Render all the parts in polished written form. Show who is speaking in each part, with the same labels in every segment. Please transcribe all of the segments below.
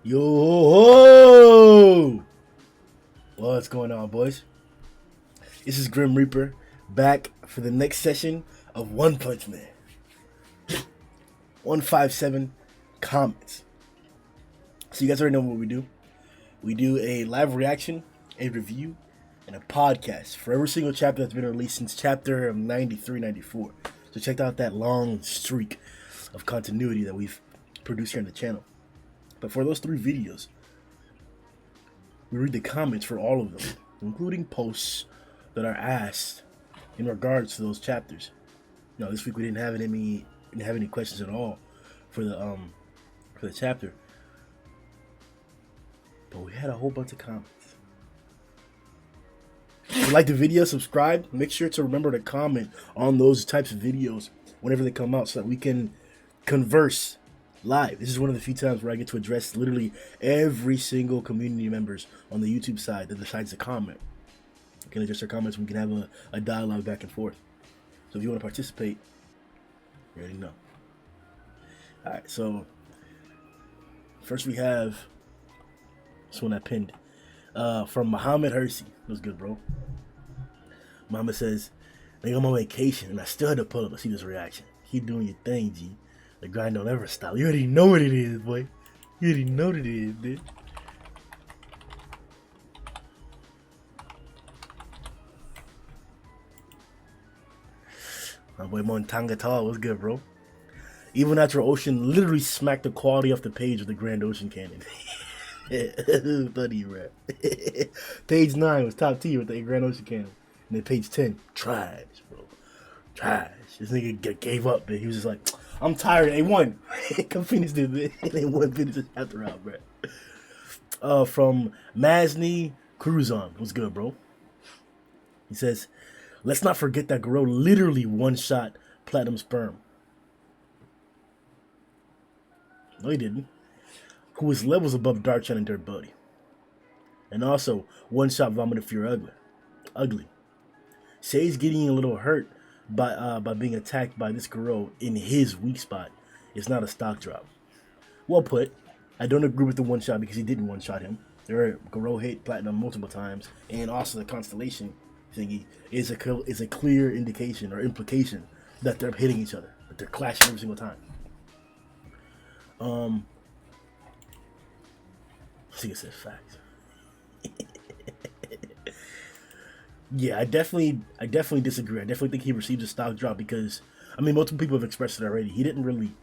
Speaker 1: Yo! What's going on, boys? This is Grim Reaper back for the next session of One Punch Man. 157 comments. So you guys already know what we do. We do a live reaction, a review, and a podcast for every single chapter that's been released since chapter 93, 94. So check out that long streak of continuity that we've produced here on the channel. But for those 3 videos, we read the comments for all of them, including posts that are asked in regards to those chapters. Now, this week we didn't have any questions at all for the chapter, but we had a whole bunch of comments. If you like the video, subscribe. Make sure to remember to comment on those types of videos whenever they come out, so that we can converse live. This is one of the few times where I get to address literally every single community members on the YouTube side that decides to comment. You can address their comments. We can have a dialogue back and forth. So if you want to participate, you already know. Alright, so first we have this one I pinned from Muhammad Hersey. It was good, bro. Muhammad says, "Nigga, I'm on vacation and I still had to pull up to see this reaction. Keep doing your thing, G. The grind don't ever stop. You already know what it is, boy. You already know what it is, dude." My boy Montanga Tall was good, bro. Even after Ocean literally smacked the quality off the page of the Grand Ocean Cannon. Funny, rap. Page 9 was top tier with the Grand Ocean Cannon. And then page 10, trash, bro. Trash. This nigga gave up, man. He was just like, "I'm tired." They won. Come finish this, man. They won. Finish this chapter out, bro. From Masni Cruzon. Was good, bro. He says, "Let's not forget that Garou literally one-shot Platinum Sperm." No, he didn't. Who was levels above Darkchan and Dirt Buddy. And also, one-shot Vomited Fear Ugly. Say's getting a little hurt by being attacked by this Garou in his weak spot. It's not a stock drop. Well put. I don't agree with the one-shot because he didn't one-shot him. Garou hit Platinum multiple times, and also the Constellation thingy is a clear indication or implication that they're hitting each other, that they're clashing every single time. I think it says facts. Yeah, I definitely disagree. I definitely think he received a stock drop because, I mean, multiple people have expressed it already. He didn't really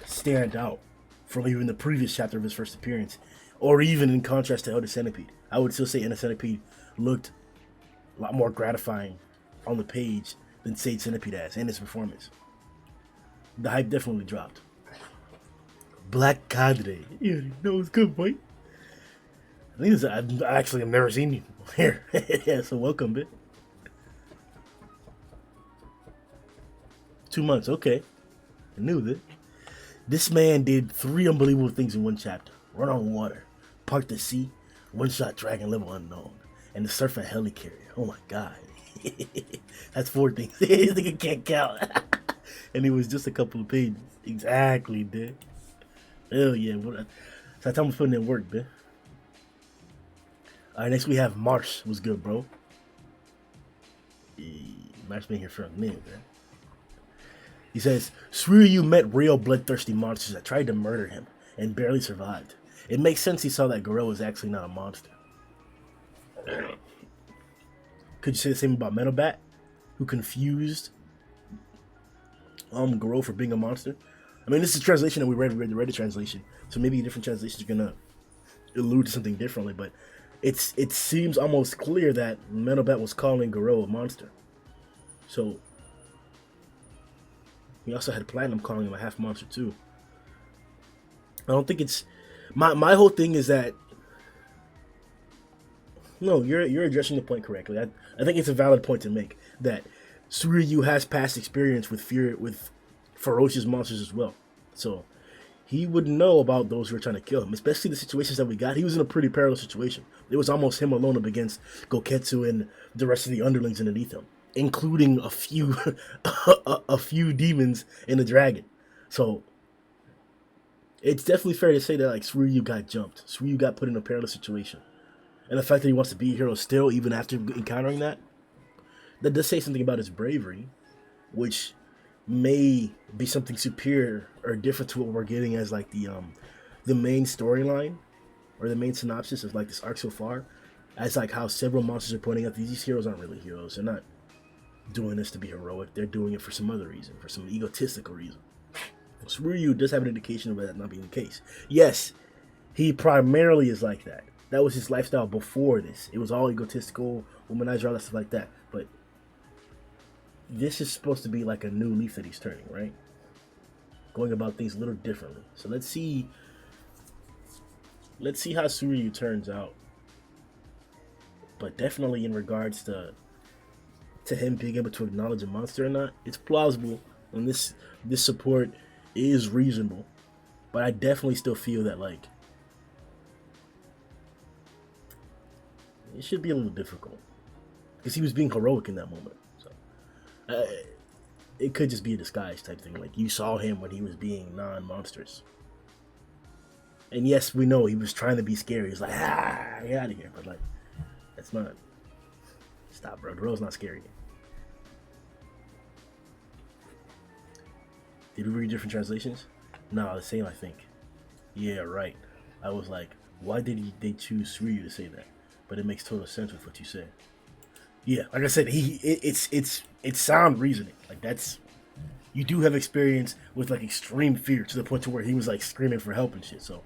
Speaker 1: stand out from even the previous chapter of his first appearance, or even in contrast to Elder Centipede. I would still say Elder Centipede looked a lot more gratifying on the page than Sage Centipede has, and his performance. The hype definitely dropped. Black Cadre. You already know it's good, boy. I think I've never seen you here. Yeah, so welcome, bitch. 2 months, okay. I knew that. This man did 3 unbelievable things in one chapter. Run on water, part the sea, one-shot dragon level unknown, and the surf a helicarrier. Oh my god. That's 4 things. This nigga can't count. And it was just a couple of pages. Exactly, dude. Hell yeah. So time was putting in work, man. Alright, next we have Marsh. Was good, bro. Marsh been here for a minute, man. He says, "Suiryu met real bloodthirsty monsters that tried to murder him and barely survived. It makes sense he saw that Garou was actually not a monster." Could you say the same about Metal Bat, who confused Garou for being a monster? I mean, this is a translation that we read the Reddit translation, so maybe different translations are gonna allude to something differently, but it seems almost clear that Metal Bat was calling Garou a monster. So we also had Platinum calling him a half monster too. I don't think it's my whole thing is that no, you're addressing the point correctly. I think it's a valid point to make that Suiryu has past experience with ferocious monsters as well, so he would know about those who are trying to kill him, especially the situations that we got. He was in a pretty perilous situation. It was almost him alone up against Goketsu and the rest of the underlings underneath him, including a few a few demons and a dragon. So It's definitely fair to say that like Suiryu got jumped. Suiryu got put in a perilous situation. And the fact that he wants to be a hero still, even after encountering that, that does say something about his bravery, which may be something superior or different to what we're getting as like the main storyline or the main synopsis of like this arc so far. As like how several monsters are pointing out these heroes aren't really heroes. They're not doing this to be heroic. They're doing it for some other reason, for some egotistical reason. Suiryu does have an indication of that not being the case. Yes, he primarily is like that. That was his lifestyle before this. It was all egotistical, womanizer, all that stuff like that. But this is supposed to be like a new leaf that he's turning, right? Going about things a little differently. So let's see how Suiryu turns out. But definitely in regards to him being able to acknowledge a monster or not, it's plausible, and this support is reasonable. But I definitely still feel that like it should be a little difficult because he was being heroic in that moment. So it could just be a disguise type thing. Like you saw him when he was being non-monstrous. And yes, we know he was trying to be scary. He's like, get out of here. But like, that's not. Stop, bro. Garou's not scary. Did we read different translations? No, the same, I think. Yeah, right. I was like, why did they choose Suiryu to say that? But it makes total sense with what you said. Yeah, like I said, it's sound reasoning. Like that's, you do have experience with like extreme fear to the point to where he was like screaming for help and shit. So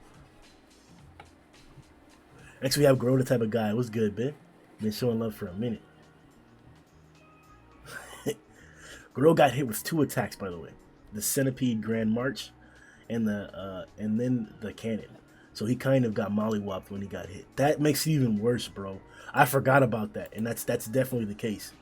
Speaker 1: next we have Garou, the type of guy. What's good, man? Been showing love for a minute. Garou got hit with 2 attacks, by the way. The Centipede Grand March and then the cannon. So he kind of got mollywopped when he got hit. That makes it even worse, bro. I forgot about that, and that's definitely the case.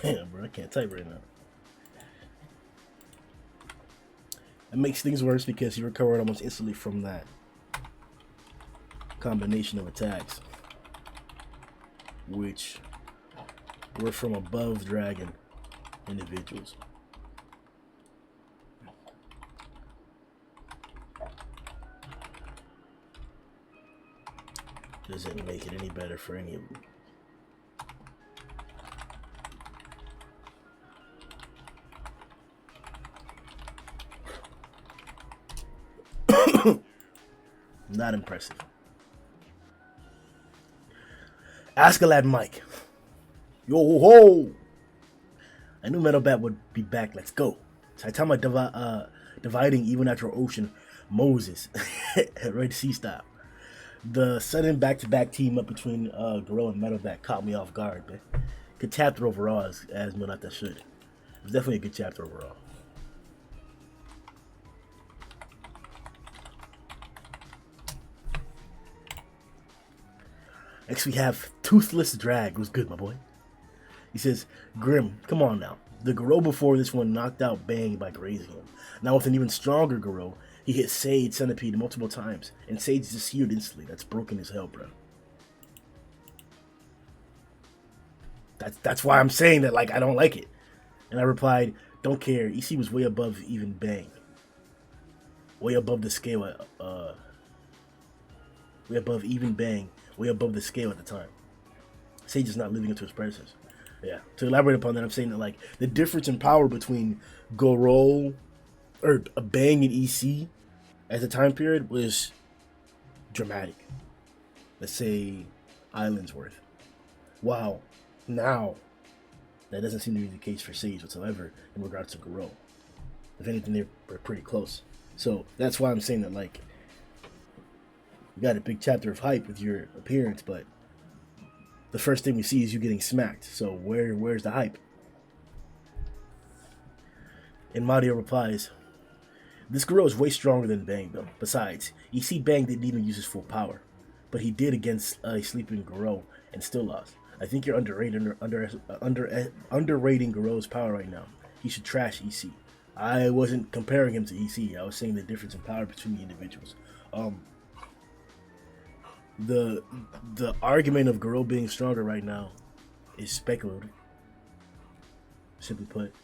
Speaker 1: Damn, bro, I can't type right now. It makes things worse because he recovered almost instantly from that combination of attacks, which were from above dragon individuals. Doesn't make it any better for any of them. Not impressive. Askeladd Mike. Yo ho! I knew Metal Bat would be back. Let's go. Saitama dividing even after Ocean. Moses. Red Sea style. The sudden back-to-back team up between Garou and Metal Bat caught me off guard, man. Good chapter overall, as Milata should. It was definitely a good chapter overall. Next we have Toothless Drag. What's good, my boy? He says, Grim, come on now. The Garou before this one knocked out Bang by grazing him. Now with an even stronger Garou, he hit Sage Centipede multiple times, and Sage just healed instantly. That's broken as hell, bro. That's why I'm saying that, like, I don't like it. And I replied, don't care. EC was way above even Bang. Way above the scale, way above even Bang. Way above the scale at the time. Sage is not living up to his predecessors. Yeah. To elaborate upon that, I'm saying that like the difference in power between Garou or Bang and EC at the time period was dramatic. Let's say Island's worth. Wow. Now that doesn't seem to be the case for Sage whatsoever in regards to Garou. If anything, they're pretty close. So that's why I'm saying that like you got a big chapter of hype with your appearance, but the first thing we see is you getting smacked. So where's the hype? And Mario replies, this Garou is way stronger than Bang though. Besides, EC Bang didn't even use his full power, but he did against a sleeping Garou and still lost. I think you're underrating Garou's power right now. He should trash EC. I wasn't comparing him to EC. I was saying the difference in power between the individuals. Um, the the argument of Garou being stronger right now is speculative. Simply put.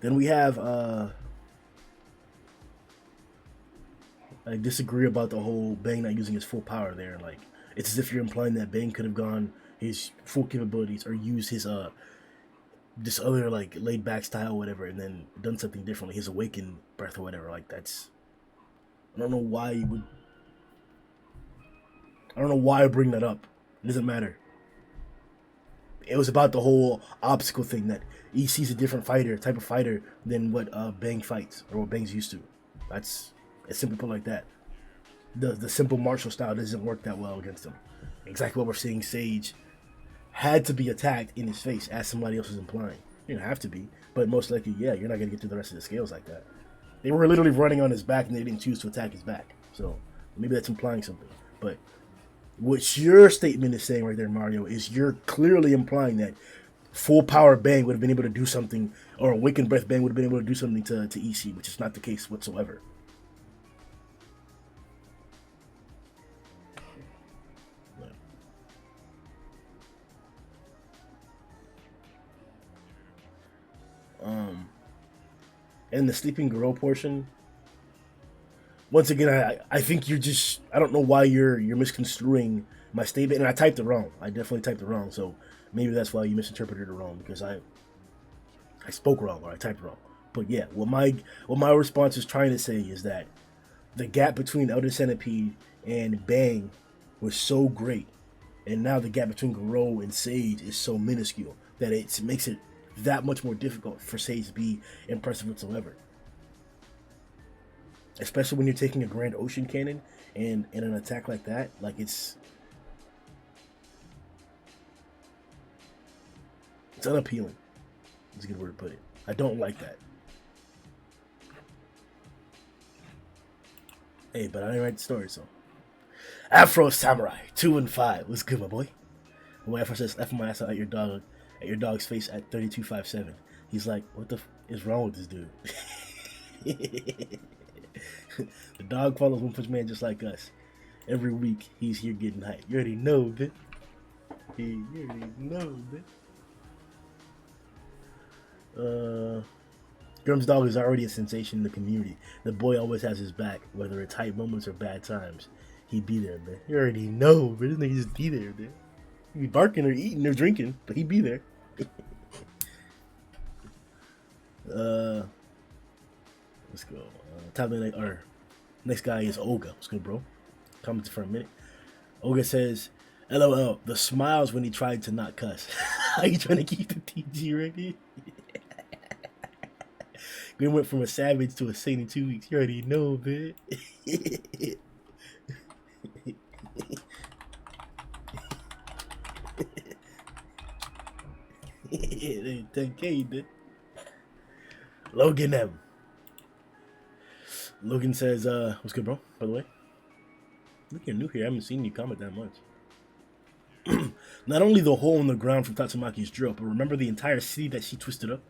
Speaker 1: Then we have I disagree about the whole Bang not using his full power there. Like, it's as if you're implying that Bang could have gone his full capabilities or used his this other like laid back style or whatever and then done something differently, his awakened breath or whatever. Like, that's, I don't know why you would, I don't know why I bring that up. It doesn't matter. It was about the whole obstacle thing, that EC's a different type of fighter than what Bang fights or what Bang's used to. That's, it's simply put like that. The simple martial style doesn't work that well against him. Exactly what we're seeing. Sage had to be attacked in his face, as somebody else was implying. You don't have to be, but most likely, yeah, you're not gonna get through the rest of the scales like that. They were literally running on his back, and they didn't choose to attack his back. So maybe that's implying something. But what your statement is saying right there, Mario, is you're clearly implying that full power Bang would have been able to do something, or awakened breath Bang would have been able to do something to EC, which is not the case whatsoever. And the sleeping Garou portion, once again, I think you're just, I don't know why you're misconstruing my statement, and I typed it wrong. I definitely typed it wrong, so maybe that's why you misinterpreted it wrong, because I spoke wrong or I typed wrong. But yeah, what my response is trying to say is that the gap between Elder Centipede and Bang was so great, and now the gap between Garou and Sage is so minuscule that it makes it that much more difficult for Sage to be impressive whatsoever. Especially when you're taking a Grand Ocean Cannon and in an attack like that, like it's unappealing. That's a good word to put it. I don't like that. Hey, but I didn't write the story, so. Afro Samurai 2 and 5. What's good, my boy? My Afro says, "F my ass out at your dog's face at 3257." He's like, "What the is wrong with this dude?" The dog follows One Punch Man just like us. Every week he's here getting hype. You already know, bitch. You already know, bitch. Grum's dog is already a sensation in the community. The boy always has his back, whether it's hype moments or bad times. He'd be there, man. You already know, but this nigga just be there, man. He'd be barking or eating or drinking, but he'd be there. Let's go. Top of the night, or next guy is Olga. What's good, bro? Commented for a minute. Olga says, "LOL, the smiles when he tried to not cuss." Are you trying to keep the PG ready? We went from a savage to a saint in 2 weeks. You already know, man. It ain't 10K, dude. Logan M. Logan says, what's good, bro? By the way, look, you're new here. I haven't seen you comment that much. Not only the hole in the ground from Tatsumaki's drill, but remember the entire city that she twisted up?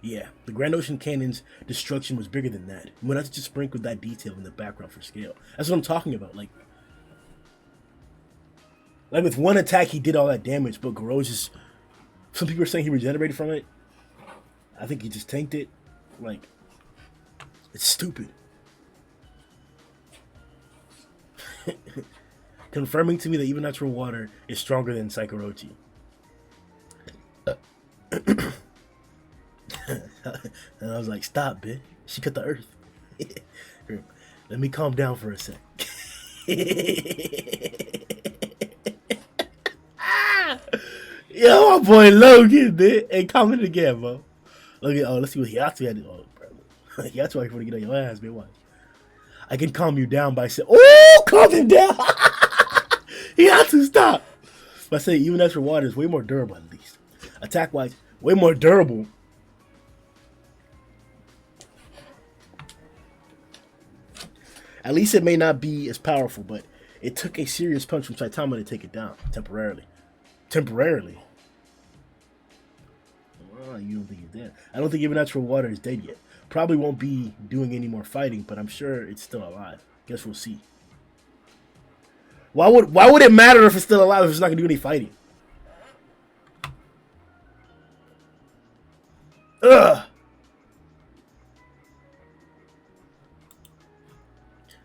Speaker 1: Yeah, the Grand Ocean Cannon's destruction was bigger than that. We're not just sprinkle that detail in the background for scale. That's what I'm talking about. Like with one attack, he did all that damage, but Garou just... Some people are saying he regenerated from it. I think he just tanked it. Like, it's stupid. Confirming to me that even natural water is stronger than Saikorochi. And I was like, stop, bitch. She cut the earth. Let me calm down for a sec. Yo, my boy Logan, bitch. Hey, comment again, bro. Look at, let's see what Hiatsu had to do. Oh, bro. Hiatsu ain't gonna get on your ass, man. Watch. I can calm you down by saying, oh, calm him down. Hiatsu, stop. But I say, even natural water is way more durable, at least. Attack-wise, way more durable. At least it may not be as powerful, but It took a serious punch from Saitama to take it down temporarily. Temporarily. Oh, you don't think he's dead? I don't think even Natural Water is dead yet. Probably won't be doing any more fighting, but I'm sure it's still alive. Guess we'll see. Why would it matter if it's still alive if it's not gonna do any fighting? Ugh.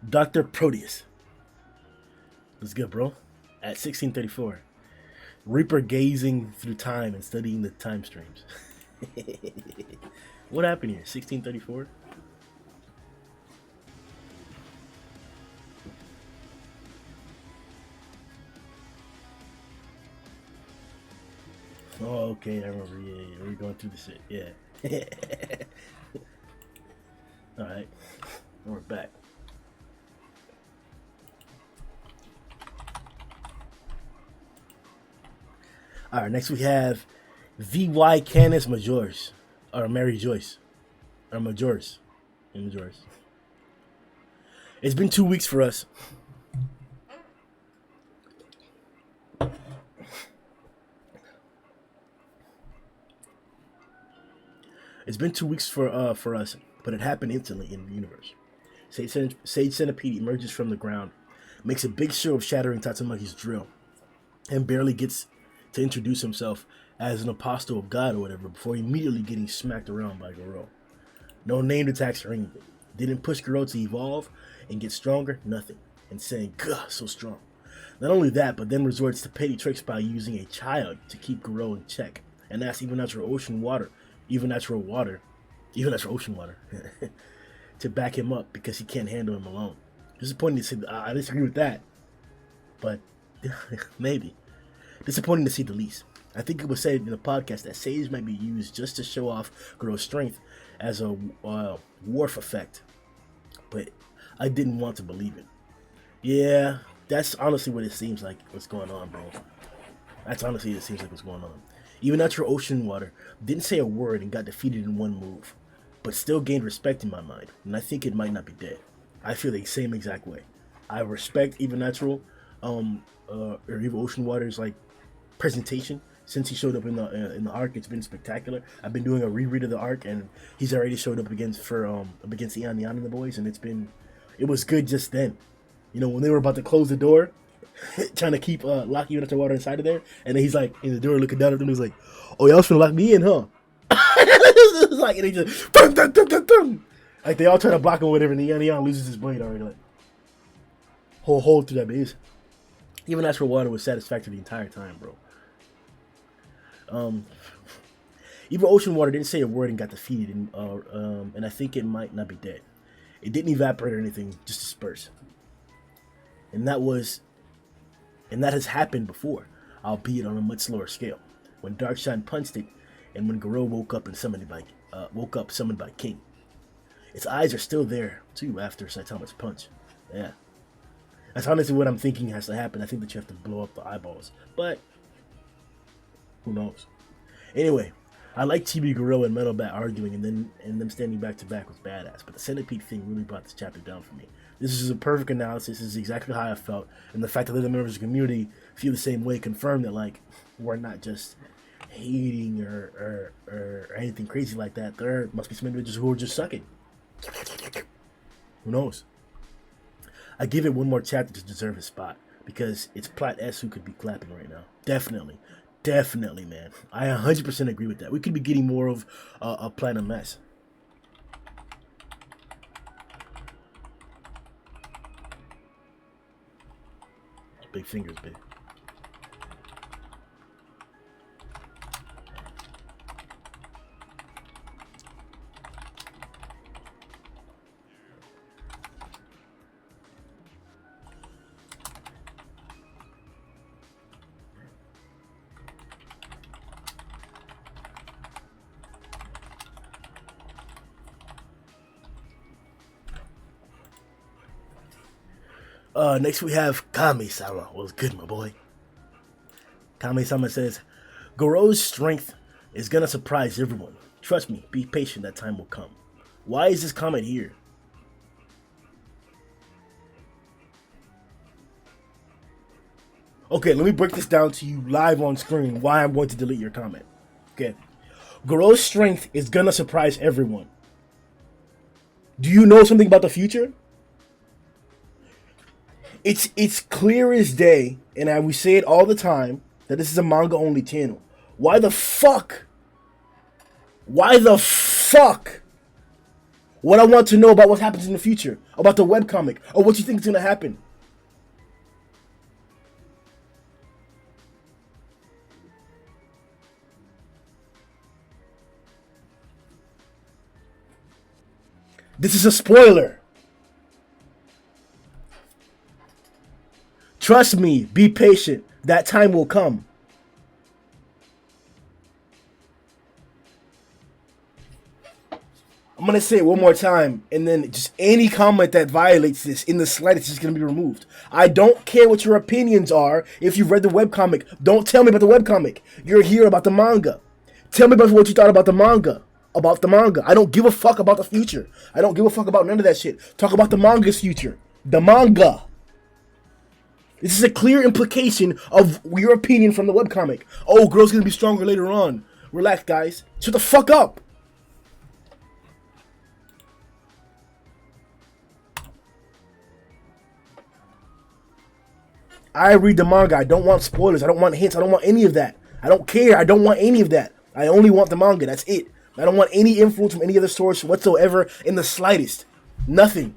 Speaker 1: Dr. Proteus. That's good, bro. At 1634. Reaper gazing through time and studying the time streams. What happened here? 1634? Oh, okay, I remember. Yeah, we're going through the shit. Yeah. Alright. We're back. Alright, next we have VY Canis Majors. Or Mary Joyce. Or Majors. Majors. It's been 2 weeks for us. It's been 2 weeks for us, but it happened instantly in the universe. Sage Centipede emerges from the ground, makes a big show of shattering Tatsumaki's drill, and barely gets to introduce himself as an apostle of God or whatever before immediately getting smacked around by Garou. No named attacks or anything. Didn't push Garou to evolve and get stronger, nothing. And saying, "Gah, so strong." Not only that, but then resorts to petty tricks by using a child to keep Garou in check, and asks even natural ocean water, to back him up because he can't handle him alone. Disappointing to see. I disagree with that, but maybe. Disappointing to see the least. I think it was said in the podcast that Sage might be used just to show off Garou's strength as a Worf effect, but I didn't want to believe it. Yeah, that's honestly what it seems like what's going on, bro. That's honestly it seems like what's going on. Even Natural Ocean Water didn't say a word and got defeated in one move, but still gained respect in my mind, and I think it might not be dead. I feel the same exact way. I respect Even Natural, or Even Ocean Water's like presentation since he showed up in the arc. It's been spectacular. I've been doing a reread of the arc, and he's already showed up against Eon and the boys, and it was good just then. You know, when they were about to close the door, trying to keep lock Even Natural Water inside of there, and then he's like in the door looking down at them. He's like, "Oh, y'all finna lock me in, huh?" It's like, and he just dun, dun, dun, dun, dun. Like they all try to block him or whatever, and Eon loses his blade already. Like whole hole through that base. Even Natural Water was satisfactory the entire time, bro. Even Ocean Water didn't say a word and got defeated, and I think it might not be dead. It didn't evaporate or anything, just disperse. And that has happened before, albeit on a much slower scale. When Darkshine punched it, and when Garou woke up summoned by King. Its eyes are still there too after Saitama's punch. Yeah. That's honestly what I'm thinking has to happen. I think that you have to blow up the eyeballs. But who knows? Anyway, I like Chibi Garou and Metal Bat arguing and them standing back to back was badass. But the Centipede thing really brought this chapter down for me. This is a perfect analysis. This is exactly how I felt. And the fact that other members of the community feel the same way confirmed that like we're not just hating or anything crazy like that. There must be some individuals who are just sucking. Who knows? I give it one more chapter to deserve his spot because it's Plat S who could be clapping right now. Definitely, man. I 100% agree with that. We could be getting more of a Platinum S. Big fingers, big. Next we have Kami-sama. What's good, my boy? Kami-sama says, Garou's strength is gonna surprise everyone. Trust me, be patient, that time will come. Why is this comment here? Okay, let me break this down to you live on screen why I'm going to delete your comment. Okay. Garou's strength is gonna surprise everyone. Do you know something about the future? It's clear as day, and we say it all the time, that this is a manga only channel. Why the fuck? Why the fuck? What I want to know about what happens in the future, about the webcomic, or what you think is gonna happen. This is a spoiler. Trust me, be patient. That time will come. I'm going to say it one more time, and then just any comment that violates this in the slightest is going to be removed. I don't care what your opinions are. If you've read the webcomic, don't tell me about the webcomic. You're here about the manga. Tell me about what you thought about the manga. About the manga. I don't give a fuck about the future. I don't give a fuck about none of that shit. Talk about the manga's future. The manga. This is a clear implication of your opinion from the webcomic. Oh, girl's gonna be stronger later on. Relax, guys. Shut the fuck up. I read the manga. I don't want spoilers. I don't want hints. I don't want any of that. I don't care. I don't want any of that. I only want the manga. That's it. I don't want any influence from any other source whatsoever in the slightest. Nothing.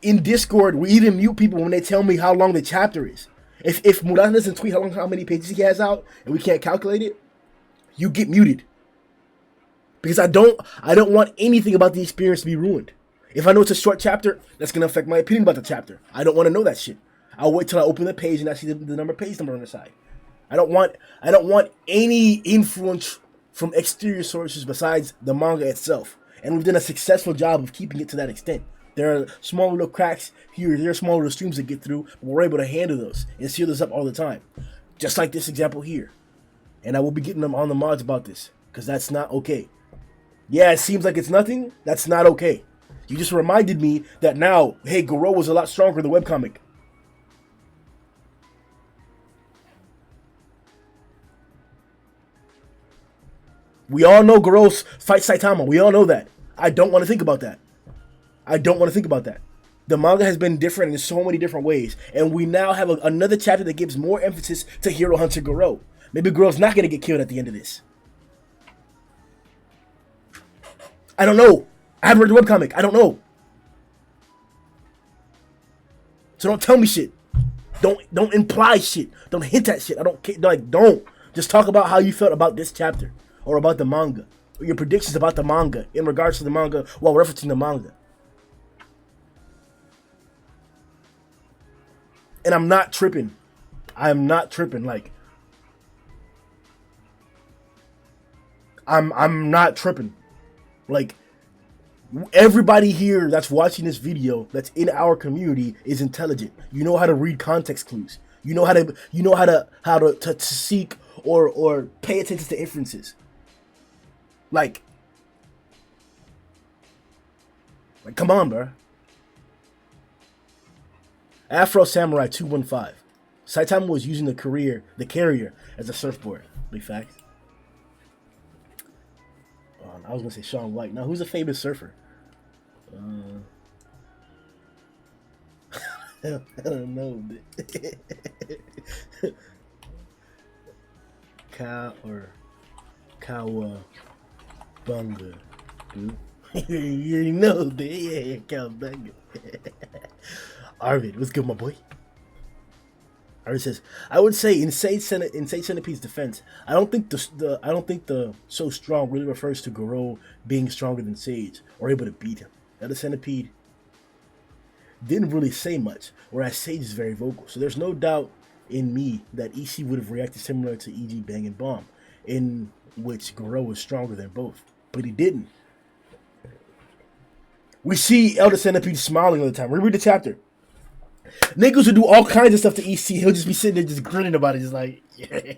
Speaker 1: In Discord, we even mute people when they tell me how long the chapter is. If Muran doesn't tweet how many pages he has out and we can't calculate it, you get muted. Because I don't want anything about the experience to be ruined. If I know it's a short chapter, that's gonna affect my opinion about the chapter. I don't want to know that shit. I'll wait till I open the page and I see the page number on the side. I don't want any influence from exterior sources besides the manga itself. And we've done a successful job of keeping it to that extent. There are small little cracks here, there are small little streams that get through, but we're able to handle those and seal this up all the time. Just like this example here. And I will be getting them on the mods about this, because that's not okay. Yeah, it seems like it's nothing. That's not okay. You just reminded me that now, hey, Garou was a lot stronger in the webcomic. We all know Garou fights Saitama. We all know that. I don't want to think about that. I don't want to think about that. The manga has been different in so many different ways. And we now have another chapter that gives more emphasis to Hero Hunter Garou. Maybe Garou's not going to get killed at the end of this. I don't know. I haven't read the webcomic. I don't know. So don't tell me shit. Don't imply shit. Don't hint at shit. I don't care. Like, don't. Just talk about how you felt about this chapter. Or about the manga. Or your predictions about the manga. In regards to the manga while referencing the manga. And I'm not tripping. I am not tripping. Like, I'm not tripping. Like, everybody here that's watching this video, that's in our community, is intelligent. You know how to read context clues. You know how to seek or pay attention to inferences. Like, come on, bro. Afro Samurai 215. Saitama was using the carrier as a surfboard. Big fact. I was gonna say Shaun White. Now, who's a famous surfer? I don't know. Cowabunga, dude. You already know, dude. Yeah, Cowabunga. Arvid, what's good, my boy? Arvid says, I would say in Sage Centipede's defense, I don't think the so strong really refers to Garou being stronger than Sage or able to beat him. The other Centipede didn't really say much, whereas Sage is very vocal. So there's no doubt in me that EC would have reacted similar to E.G. Bang and Bomb, in which Garou was stronger than both. But he didn't. We see Elder Centipede smiling all the time. Reread the chapter. Niggas would do all kinds of stuff to EC. He'll just be sitting there just grinning about it. Just like, yeah.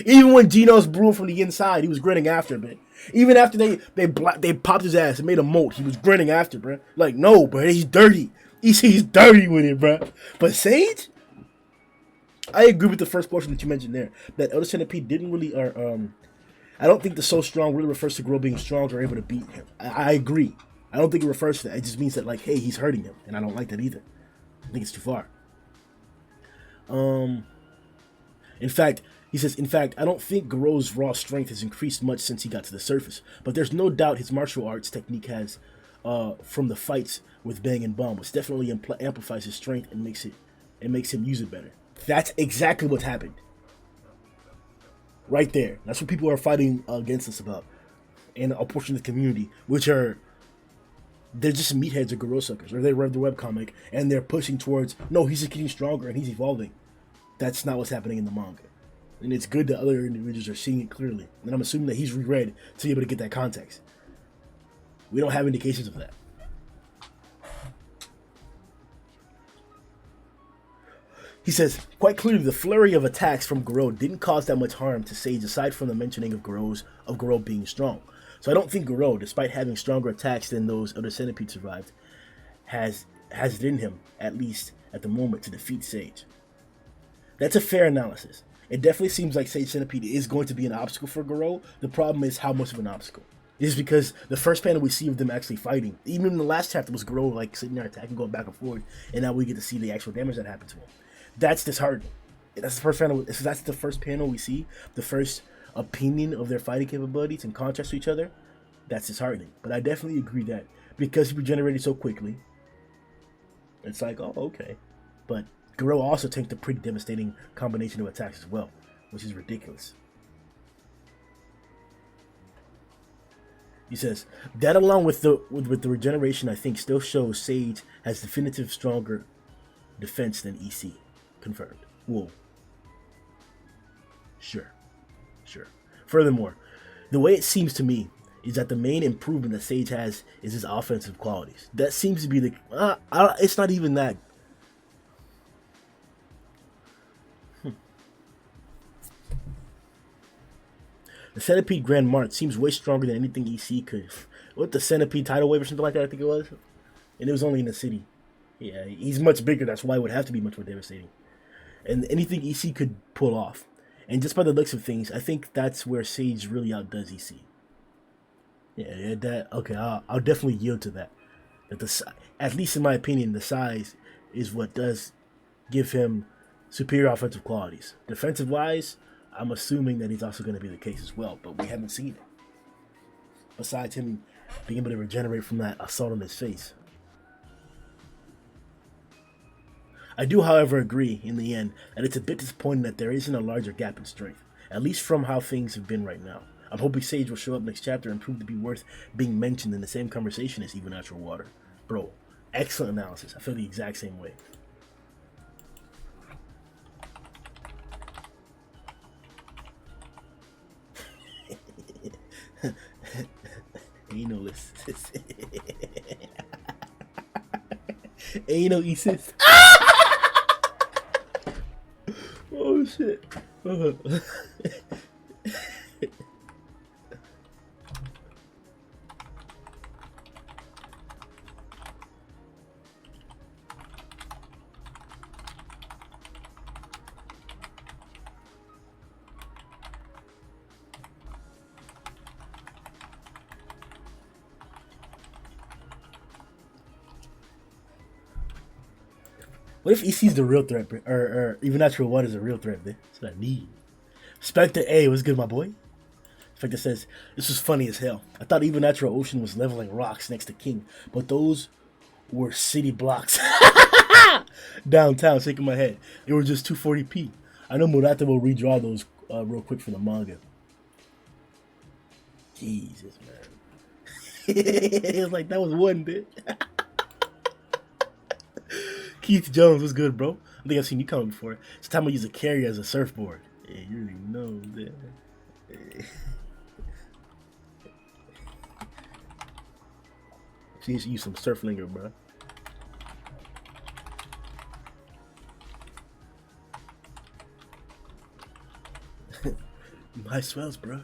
Speaker 1: Even when Geno's brewing from the inside, he was grinning after a bit. Even after they popped his ass and made a moat, he was grinning after, bro. Like, no, bro, he's dirty. EC's dirty with it, bro. But Sage? I agree with the first portion that you mentioned there. That Elder Centipede didn't really, I don't think the so strong really refers to Garou being strong or able to beat him. I agree. I don't think it refers to that. It just means that, like, hey, he's hurting him, and I don't like that either. I think it's too far. In fact, he says, in fact, I don't think Garou's raw strength has increased much since he got to the surface, but there's no doubt his martial arts technique has, from the fights with Bang and Bomb, which definitely amplifies his strength and makes him use it better. That's exactly what's happened. Right there. That's what people are fighting against us about. And a portion of the community, which are, they're just meatheads or Garou suckers, or they read the webcomic and they're pushing towards, no, he's just getting stronger and he's evolving. That's not what's happening in the manga. And it's good that other individuals are seeing it clearly. And I'm assuming that he's reread to be able to get that context. We don't have indications of that. He says, quite clearly, the flurry of attacks from Garou didn't cause that much harm to Sage aside from the mentioning of Garou being strong. So I don't think Garou, despite having stronger attacks than those other centipedes survived, has it in him, at least at the moment, to defeat Sage. That's a fair analysis. It definitely seems like Sage Centipede is going to be an obstacle for Garou. The problem is how much of an obstacle. This is because the first panel we see of them actually fighting, even in the last chapter, was Garou like sitting there attacking, going back and forth, and now we get to see the actual damage that happened to him. That's disheartening. That's the first panel. That's the first panel we see. The first opinion of their fighting capabilities in contrast to each other. That's disheartening. But I definitely agree that because he regenerated so quickly, it's like, oh, okay. But Garou also tanked a pretty devastating combination of attacks as well, which is ridiculous. He says that along with the regeneration, I think still shows Sage has definitive stronger defense than EC. Confirmed. Whoa. Sure. Furthermore, the way it seems to me is that the main improvement that Sage has is his offensive qualities. That seems to be the... it's not even that. The Centipede Grand Mart seems way stronger than anything EC could. What, the Centipede tidal wave or something like that, I think it was? And it was only in the city. Yeah, he's much bigger, that's why it would have to be much more devastating. And anything EC could pull off. And just by the looks of things, I think that's where Sage really outdoes EC. Yeah, that, okay, I'll definitely yield to that. That at least in my opinion, the size is what does give him superior offensive qualities. Defensive wise, I'm assuming that he's also going to be the case as well, but we haven't seen it. Besides him being able to regenerate from that assault on his face. I do, however, agree in the end that it's a bit disappointing that there isn't a larger gap in strength, at least from how things have been right now. I'm hoping Sage will show up next chapter and prove to be worth being mentioned in the same conversation as even Natural Water. Bro, excellent analysis. I feel the exact same way. Ain't no assist. Ain't no assist. Oh shit. What if EC's the real threat, or even Natural Water is a real threat, man? That's what I need. Spectre A, what's good, my boy? Spectre says, this was funny as hell. I thought even Natural Ocean was leveling rocks next to King, but those were city blocks. Downtown, shaking my head. They were just 240p. I know Murata will redraw those real quick for the manga. Jesus, man. It's like, that was one bit. Keith Jones, what's good, bro? I think I've seen you coming before. It's time I use a carrier as a surfboard. Yeah, you already know that. She needs to use some surflinger, bro. My swells, bro.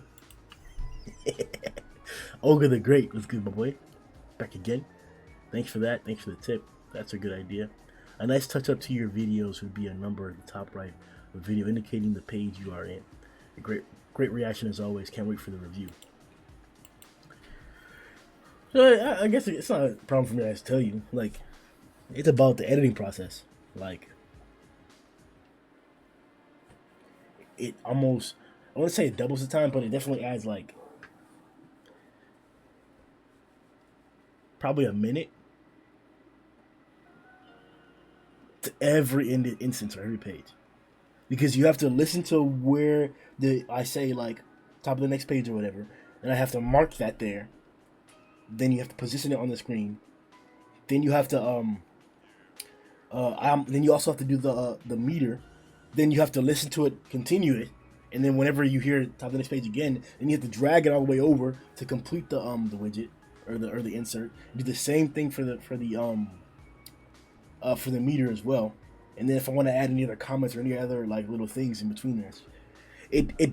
Speaker 1: Olga the Great, what's good, my boy? Back again. Thanks for that. Thanks for the tip. That's a good idea. A nice touch up to your videos would be a number at the top right with video indicating the page you are in. A great reaction as always. Can't wait for the review. So I guess it's not a problem for me to tell you. Like, it's about the editing process. Like, it almost, I wouldn't say it doubles the time, but it definitely adds like probably a minute to every instance or every page, because you have to listen to where I say like top of the next page or whatever, and I have to mark that there. Then you have to position it on the screen. Then you have to then you also have to do the meter. Then you have to listen to it, continue it, and then whenever you hear top of the next page again, then you have to drag it all the way over to complete the widget or the insert. Do the same thing for the meter as well. And then if I want to add any other comments or any other like little things in between there, it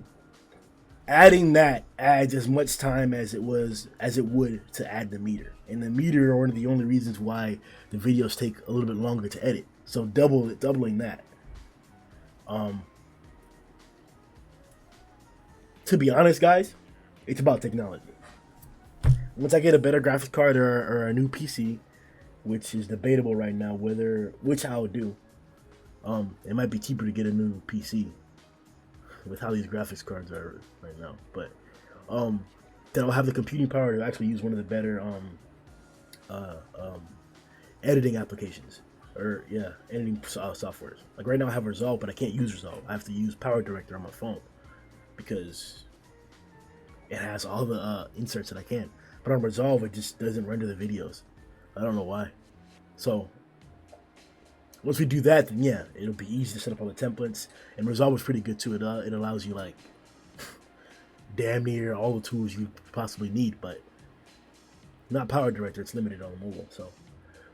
Speaker 1: adding that adds as much time as it would to add the meter. And the meter are one of the only reasons why the videos take a little bit longer to edit. So doubling that. To be honest, guys, it's about technology. Once I get a better graphics card or a new PC, which is debatable right now, which I would do, it might be cheaper to get a new PC with how these graphics cards are right now. But then I'll have the computing power to actually use one of the better editing applications. Or editing softwares. Like right now I have Resolve, but I can't use Resolve. I have to use Power Director on my phone because it has all the inserts that I can. But on Resolve, it just doesn't render the videos. I don't know why. So once we do that, then yeah, it'll be easy to set up all the templates. And Resolve is pretty good too. It allows you like damn near all the tools you possibly need, but not Power Director. It's limited on mobile. So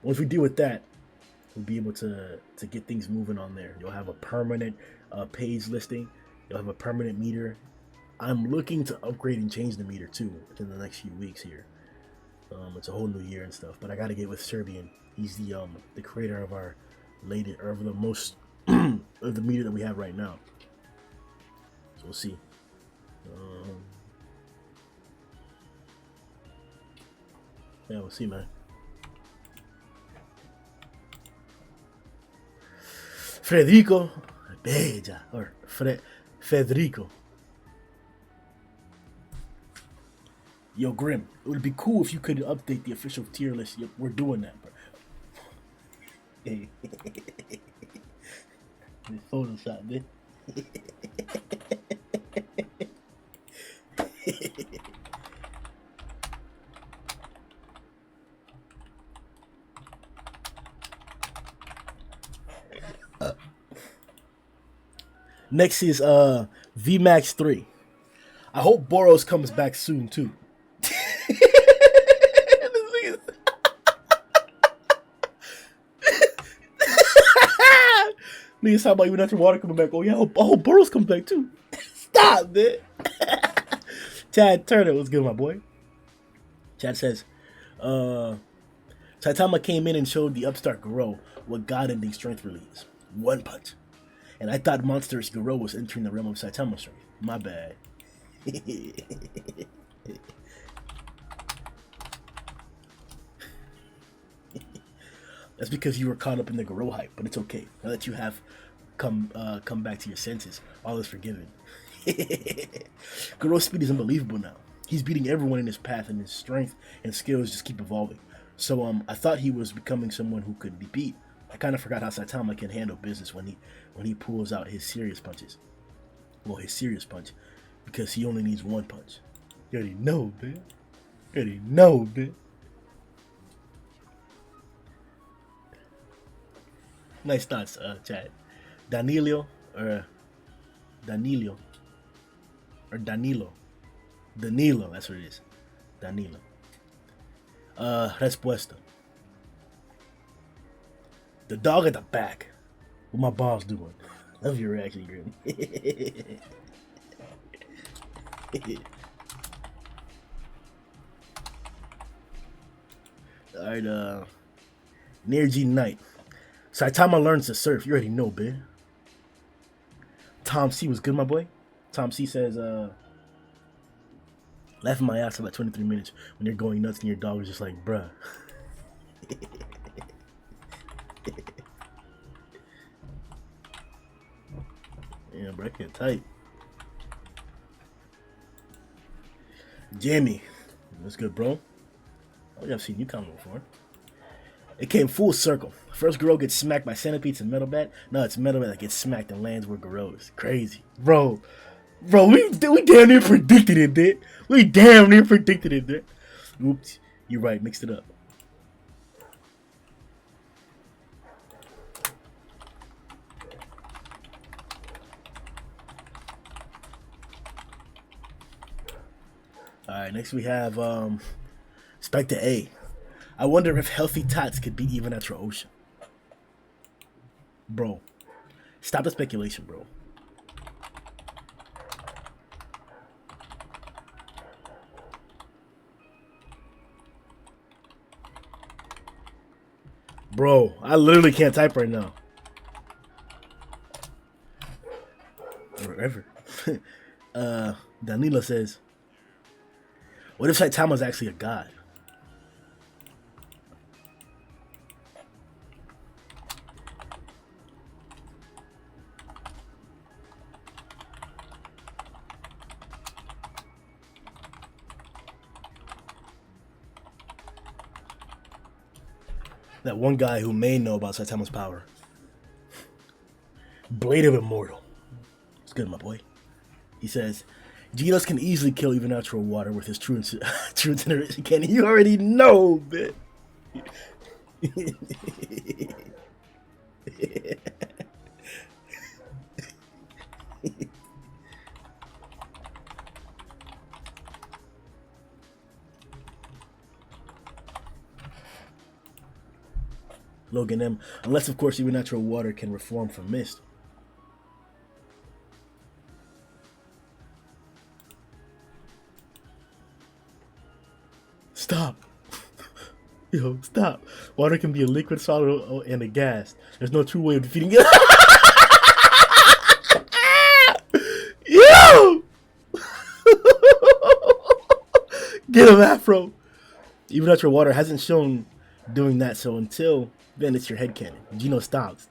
Speaker 1: once we deal with that, we'll be able to get things moving on there. You'll have a permanent page listing. You'll have a permanent meter. I'm looking to upgrade and change the meter too within the next few weeks here. It's a whole new year and stuff, but I got to get with Serbian. He's the creator of our latest, or of the most of the meter that we have right now. So we'll see. Yeah, we'll see, man. Federico Beja, or Federico. Yo, Grim, it would be cool if you could update the official tier list. Yep, we're doing that, bro. Hey. Photoshop, man. Next is VMAX 3. I hope Boros comes back soon too. Niggas talking about even after water coming back. Oh yeah, I hope Boros comes back too. Stop, man. Chad Turner, what's good, my boy? Chad says, Saitama came in and showed the upstart Garou what God-ending strength really is. One punch. And I thought monstrous Garou was entering the realm of Saitama strength. My bad. That's because you were caught up in the Garou hype, but it's okay. Now that you have come back to your senses, all is forgiven. Garou's speed is unbelievable now. He's beating everyone in his path, and his strength and skills just keep evolving. So I thought he was becoming someone who could be beat. I kind of forgot how Saitama can handle business when he pulls out his serious punches. Well, his serious punch, because he only needs one punch. You already know, man. You already know, man. Nice thoughts, Chad. Danilo. Danilo, that's what it is. Danilo. Respuesta. The dog at the back. What my balls doing? Love your reaction, Grim. Alright, Near G Knight. Saitama learns to surf. You already know, man. Tom C was good, my boy. Tom C says, laughing my ass for like 23 minutes when you're going nuts and your dog is just like, bruh. Yeah, bro, I can't type. Jamie, that's good, bro. I think I've seen you comment before. It came full circle. First Garou gets smacked by Centipedes and Metal Bat. No, it's Metal Bat that gets smacked and lands where Garou is. Crazy. Bro, we damn near predicted it, dude. We damn near predicted it, dude. Oops, you're right, mixed it up. Alright, next we have Spectre A. I wonder if healthy tots could beat even Natural Ocean. Bro, stop the speculation, bro. Bro, I literally can't type right now. Whatever. Danila says, what if Saitama's actually a god? That one guy who may know about Saitama's power. Blade of Immortal. It's good, my boy. He says, Genos can easily kill even natural water with his true incineration cannon. You already know, man. Logan M. Unless, of course, even natural water can reform from mist. Stop. Yo, stop. Water can be a liquid, solid, and a gas. There's no true way of defeating it. Yo! Get him, Afro. Even natural water hasn't shown doing that, so until then it's your headcanon. Gino stops.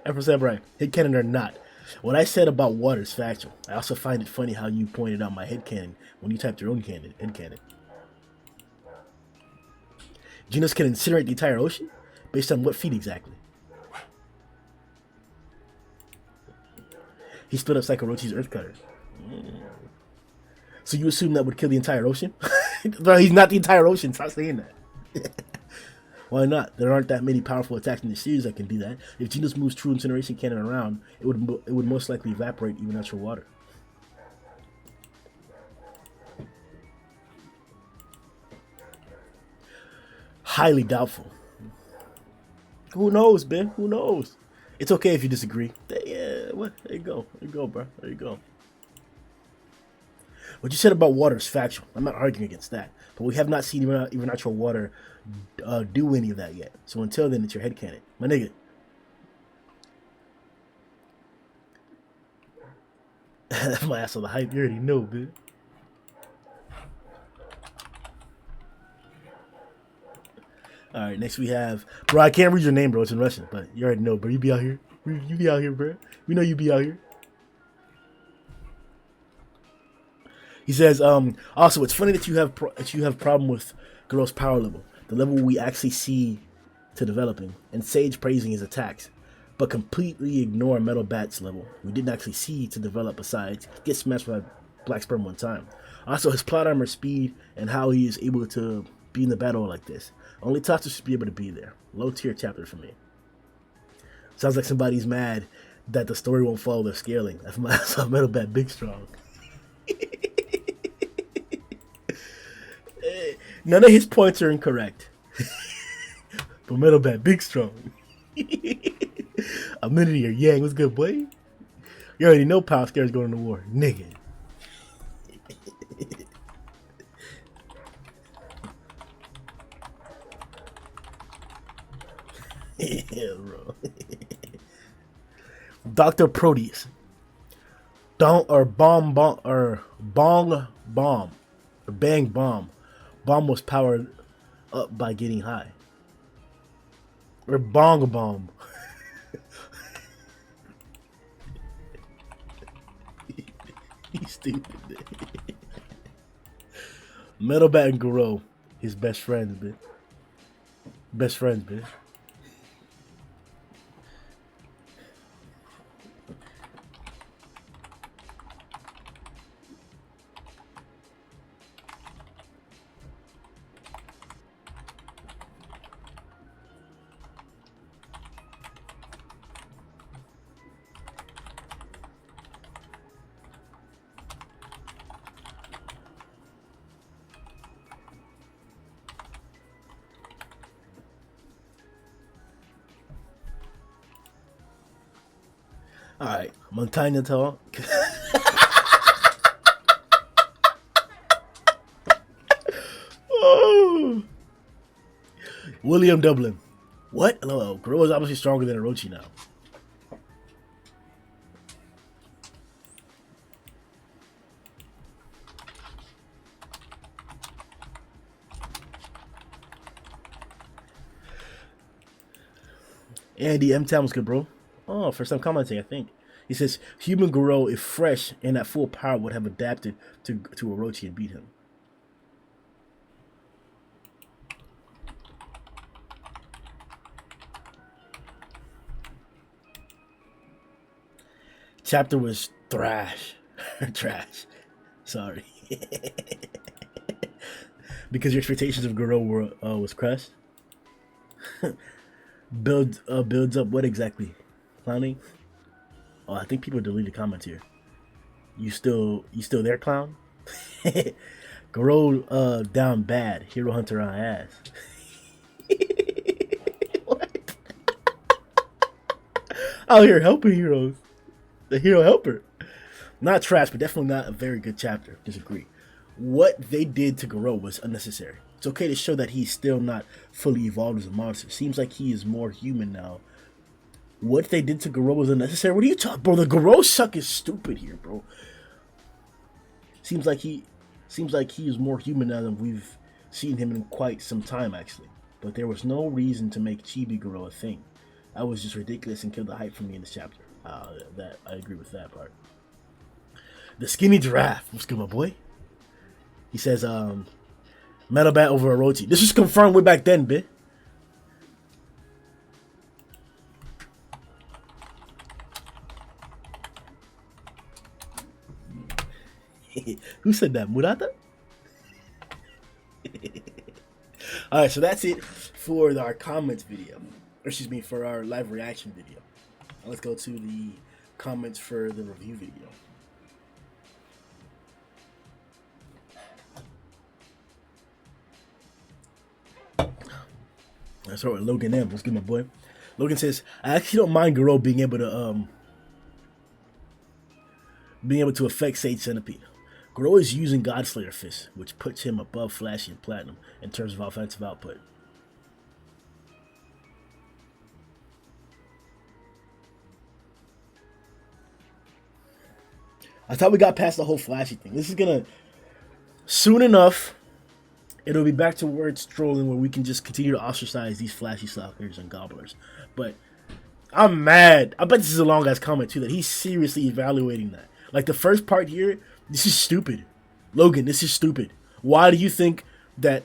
Speaker 1: Afro Samurai, headcanon or not. What I said about water is factual. I also find it funny how you pointed out my headcanon when you typed your own headcanon. Genos can incinerate the entire ocean? Based on what feat exactly? He split up Psychorochi's Earth Cutter. So you assume that would kill the entire ocean? Bro, he's not the entire ocean. Stop saying that. Why not? There aren't that many powerful attacks in the series that can do that. If Genos moves True Incineration Cannon around, it would most likely evaporate even natural water. Highly doubtful. Who knows, Ben? Who knows? It's okay if you disagree. Yeah, what? There you go. There you go, bro. There you go. What you said about water is factual. I'm not arguing against that. But we have not seen even natural water do any of that yet. So until then, it's your headcanon. My nigga. That's my ass on the hype. You already know, man. Alright, next we have... Bro, I can't read your name, bro. It's in Russian. But you already know, bro. You be out here. You be out here, bro. We know you be out here. He says, also, it's funny that you have problem with Garou's power level, the level we actually see to developing, and Sage praising his attacks, but completely ignore Metal Bat's level. We didn't actually see to develop besides get smashed by Black Sperm one time. Also, his plot armor speed and how he is able to be in the battle like this. Only Tatsu should be able to be there. Low tier chapter for me. Sounds like somebody's mad that the story won't follow their scaling. That's my Metal Bat Big Strong. None of his points are incorrect. But Metal Bat Big Strong. A minute here. Yang, what's good, boy? You already know Power Scare's going to war. Nigga. Yeah, bro. Dr. Proteus. Don't or bomb bomb or bong bomb or bang bomb. Bomb was powered up by getting high. Or bong bomb. He's stupid. Metal Bat and Garou, his best friends, bitch. Best friends, bitch. All right, Montana talk. Oh. William Dublin. What? Hello, Garou is obviously stronger than Orochi now. Andy M Town was good, bro. Oh, for some commenting, I think. He says human Garou, if fresh and at full power, would have adapted to Orochi and beat him. Chapter was thrash. Trash. Sorry. Because your expectations of Garou were was crushed. Builds up what exactly? Clowning? Oh, I think people deleted comments here. You still there, clown? Garou down bad. Hero Hunter on ass. What? Out here helping heroes. The hero helper. Not trash, but definitely not a very good chapter. Disagree. What they did to Garou was unnecessary. It's okay to show that he's still not fully evolved as a monster. Seems like he is more human now. What they did to Garou was unnecessary. What are you talking, bro? The Garou suck is stupid here, bro. Seems like he is more human now than we've seen him in quite some time, actually. But there was no reason to make Chibi Garou a thing. That was just ridiculous and killed the hype for me in this chapter. That I agree with that part. The skinny giraffe. What's good, my boy? He says, Metal Bat over Orochi. This was confirmed way back then, bitch. Who said that? Murata? Alright, so that's it for our comments video. Or excuse me, for our live reaction video. Now let's go to the comments for the review video. Let's start with Logan M. Let's get my boy. Logan says, I actually don't mind Garou being able to affect Sage Centipede. Garou is using Godslayer Fist, which puts him above Flashy and Platinum in terms of offensive output. I thought we got past the whole Flashy thing. This is gonna soon enough. It'll be back to where it's strolling, where we can just continue to ostracize these Flashy Stalkers and Gobblers. But I'm mad. I bet this is a long ass comment too that he's seriously evaluating that. Like the first part here, this is stupid. Logan, this is stupid. Why do you think that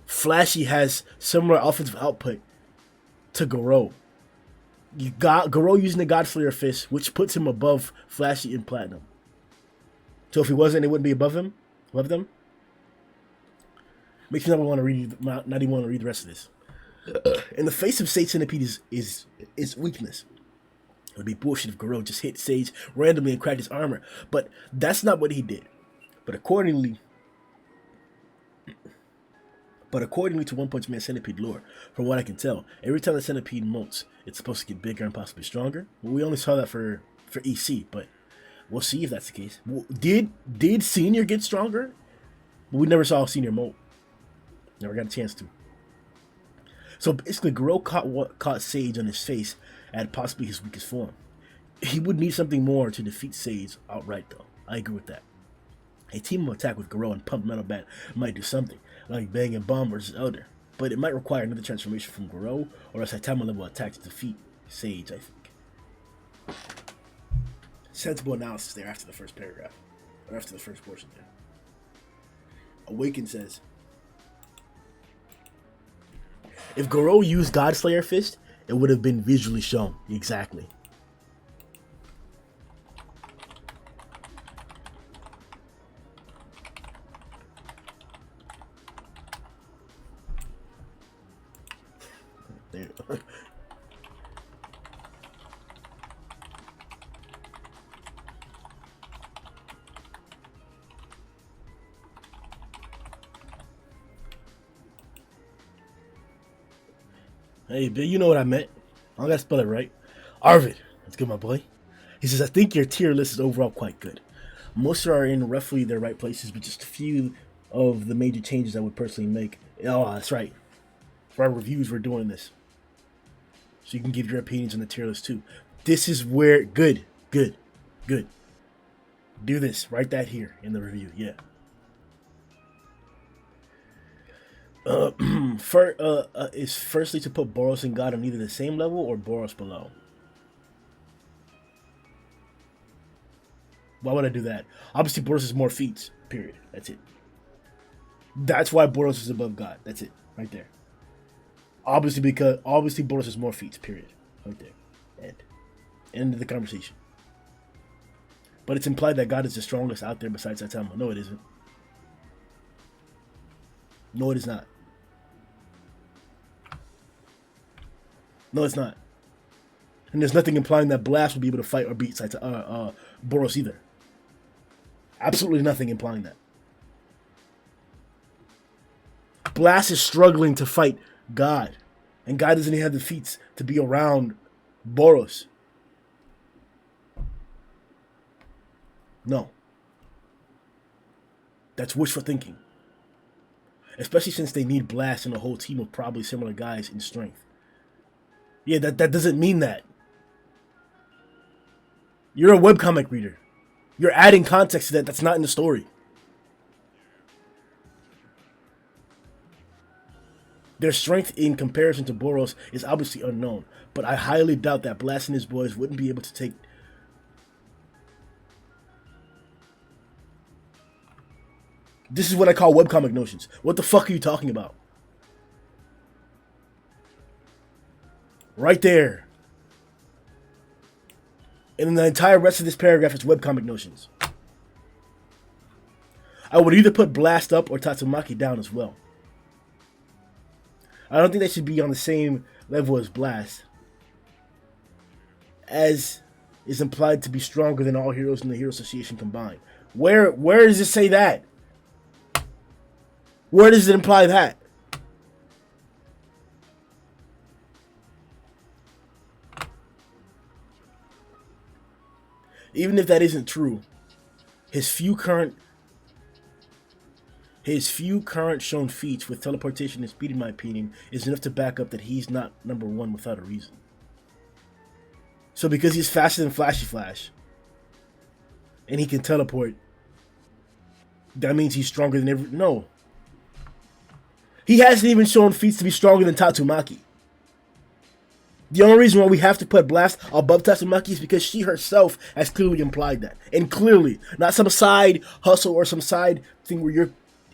Speaker 1: Flashy has similar offensive output to Garou? You got Garou using the Godslayer Fist, which puts him above Flashy and Platinum. So if he wasn't, it wouldn't be above him, above them. Makes me not want to read, not even want to read the rest of this. In the face of Sage Centipede is weakness. It would be bullshit if Garou just hit Sage randomly and cracked his armor, but that's not what he did. But accordingly to One Punch Man Centipede lore, from what I can tell, every time the Centipede molts, it's supposed to get bigger and possibly stronger. Well, we only saw that for EC, but we'll see if that's the case. Did Senior get stronger? But we never saw Senior molt. Never got a chance to. So basically, Garou caught Sage on his face at possibly his weakest form. He would need something more to defeat Sage outright, though. I agree with that. A team of attack with Garou and Pump Metal Bat might do something, like Bang and Bomb versus Elder, but it might require another transformation from Garou or a Saitama level attack to defeat Sage, I think. Sensible analysis there after the first paragraph, or after the first portion there. Awaken says, if Garou used Godslayer Fist, it would have been visually shown. Exactly. There. Hey, Bill, you know what I meant. I gotta spell it right. Arvid, that's good, my boy. He says, I think your tier list is overall quite good. Most are in roughly their right places, but just a few of the major changes I would personally make. Oh, that's right. For our reviews, we're doing this. So you can give your opinions on the tier list too. This is where, good. Do this, write that here in the review, yeah. Is firstly to put Boros and God on either the same level or Boros below. Why would I do that? Obviously, Boros has more feats. Period. That's it. That's why Boros is above God. That's it. Right there. Obviously, Boros has more feats. Period. Right there. End of the conversation. But it's implied that God is the strongest out there besides Saitama. No, it isn't. No, it is not. No, it's not. And there's nothing implying that Blast will be able to fight or beat Boros either. Absolutely nothing implying that. Blast is struggling to fight God. And God doesn't even have the feats to be around Boros. No. That's wishful thinking. Especially since they need Blast and a whole team of probably similar guys in strength. Yeah, that doesn't mean that. You're a webcomic reader. You're adding context to that that's not in the story. Their strength in comparison to Boros is obviously unknown, but I highly doubt that Blast and his boys wouldn't be able to take... This is what I call webcomic notions. What the fuck are you talking about? Right there. And then the entire rest of this paragraph is webcomic notions. I would either put Blast up or Tatsumaki down as well. I don't think they should be on the same level as Blast, as is implied to be stronger than all heroes in the Hero Association combined. Where does it say that? Where does it imply that? Even if that isn't true, his few current shown feats with teleportation and speed, in my opinion, is enough to back up that he's not number one without a reason. So because he's faster than Flashy Flash, and he can teleport, that means he's stronger than every... No. He hasn't even shown feats to be stronger than Tatsumaki. The only reason why we have to put Blast above Tatsumaki is because she herself has clearly implied that. And clearly, not some side hustle or some side thing where you're...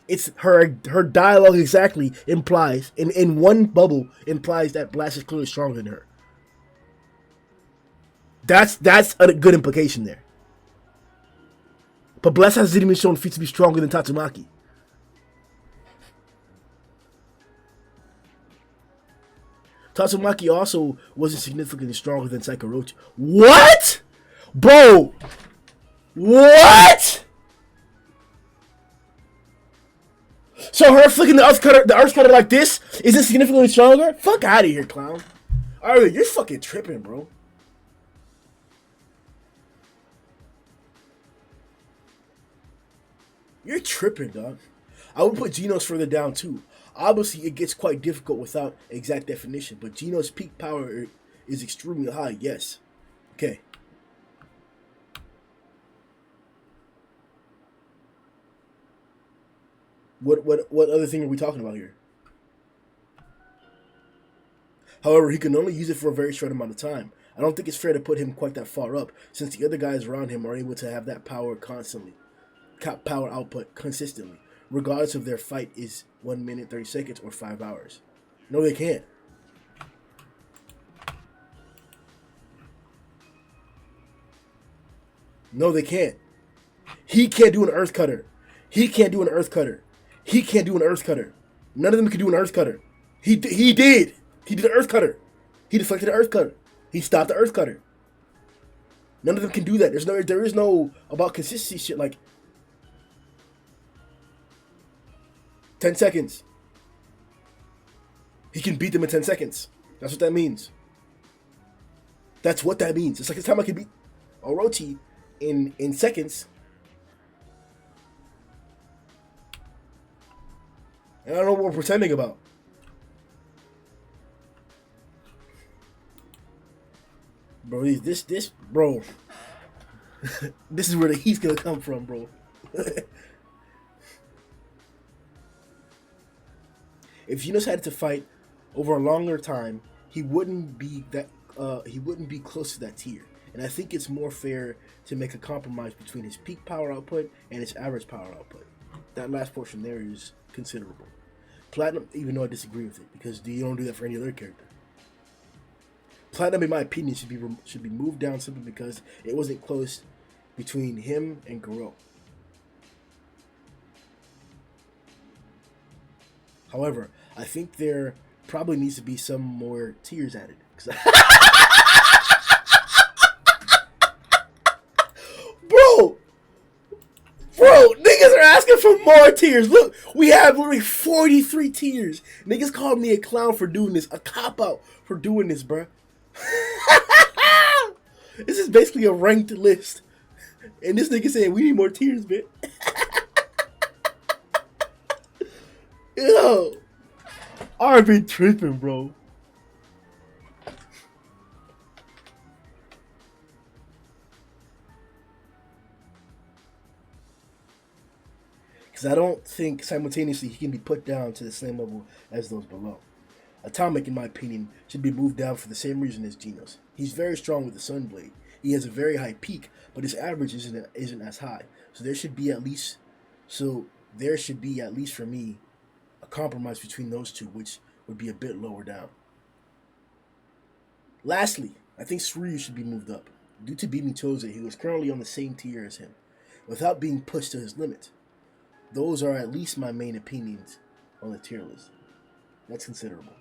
Speaker 1: It's her dialogue exactly implies, in one bubble, implies that Blast is clearly stronger than her. That's a good implication there. But Blast hasn't even shown feats to be stronger than Tatsumaki. Tatsumaki also wasn't significantly stronger than Saikorochi. What? Bro! What? So her flicking the earth cutter like this isn't significantly stronger? Fuck out of here, clown. Alright, you're fucking tripping, bro. You're tripping, dog. I would put Genos further down too. Obviously, it gets quite difficult without exact definition, but Genos' peak power is extremely high, yes. Okay. What other thing are we talking about here? However, he can only use it for a very short amount of time. I don't think it's fair to put him quite that far up, since the other guys around him are able to have that power constantly, power output consistently, regardless of their fight is 1 minute 30 seconds or 5 hours. No, they can't. No, they can't. He can't do an earth cutter. He can't do an earth cutter. He can't do an earth cutter. None of them can do an earth cutter. He did. He did an earth cutter. He deflected an earth cutter. He stopped the earth cutter. None of them can do that. There is no about consistency shit like 10 seconds. He can beat them in 10 seconds. That's what that means. That's what that means. It's like the time I can beat Orochi in seconds. And I don't know what we're pretending about. Bro, this bro. This is where the heat's gonna come from, bro. If Genos had to fight over a longer time, he wouldn't be close to that tier. And I think it's more fair to make a compromise between his peak power output and his average power output. That last portion there is considerable. Platinum, even though I disagree with it, because you don't do that for any other character. Platinum, in my opinion, should be moved down simply because it wasn't close between him and Garou. However, I think there probably needs to be some more tiers added. Bro, niggas are asking for more tiers. Look, we have literally 43 tiers. Niggas called me a clown for doing this, a cop-out for doing this, bruh. This is basically a ranked list. And this nigga saying we need more tiers, bitch. Yo, RB tripping, bro. Because I don't think simultaneously he can be put down to the same level as those below. Atomic, in my opinion, should be moved down for the same reason as Genos. He's very strong with the Sunblade. He has a very high peak, but his average isn't as high. So there should be at least for me a compromise between those two, which would be a bit lower down. Lastly, I think Suryu should be moved up. Due to beating Chose, he was currently on the same tier as him, without being pushed to his limit. Those are at least my main opinions on the tier list. That's considerable.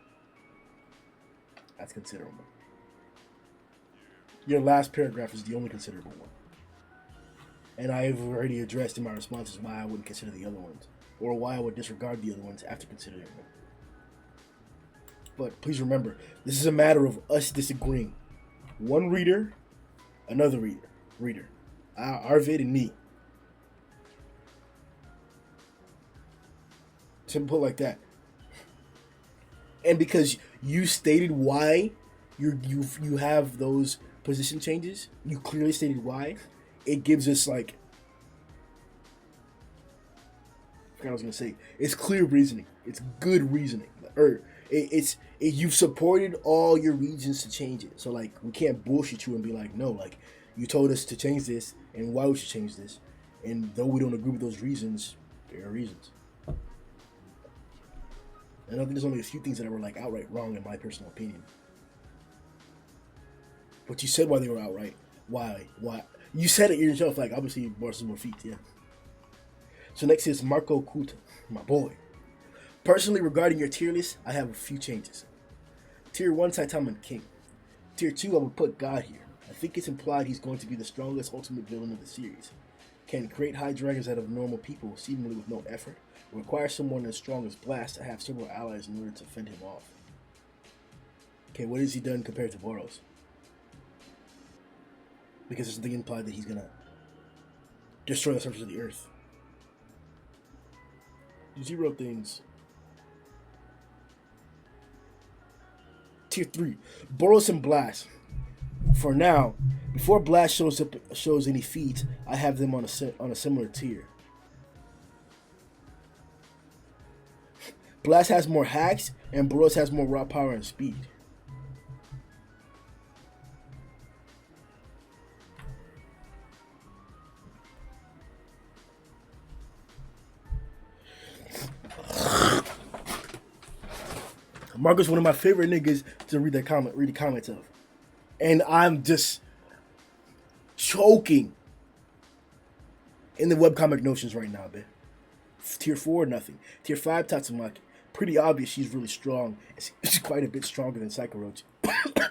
Speaker 1: That's considerable. Your last paragraph is the only considerable one. And I've already addressed in my responses why I wouldn't consider the other ones, or why I would disregard the other ones after considering them. But please remember, this is a matter of us disagreeing. One reader, another reader. Arvid and me. Simple like that. And because you stated why you have those position changes, you clearly stated why, it gives us like, I forgot what I was gonna say. It's clear reasoning. It's good reasoning. Or you've supported all your reasons to change it. So like we can't bullshit you and be like, no, like you told us to change this and why we should change this. And though we don't agree with those reasons, there are reasons. And I think there's only a few things that were like outright wrong in my personal opinion. But you said why they were outright. Why? You said it yourself, like obviously brought some more feet, yeah. So next is Marco Kuta, my boy. Personally, regarding your tier list, I have a few changes. Tier 1, Saitama King. Tier 2, I would put God here. I think it's implied he's going to be the strongest ultimate villain of the series. Can create high dragons out of normal people, seemingly with no effort. Requires someone as strong as Blast to have several allies in order to fend him off. Okay, what has he done compared to Boros? Because there's something implied that he's gonna destroy the surface of the earth. 0 things. Tier 3, Boros and Blast. For now, before Blast shows any feats, I have them on a similar tier. Blast has more hacks, and Burrows has more raw power and speed. Marco's one of my favorite niggas to read the comments of. And I'm just choking in the webcomic notions right now, man. Tier 4, nothing. Tier 5, Tatsumaki. Pretty obvious she's really strong. She's quite a bit stronger than Sakurachi.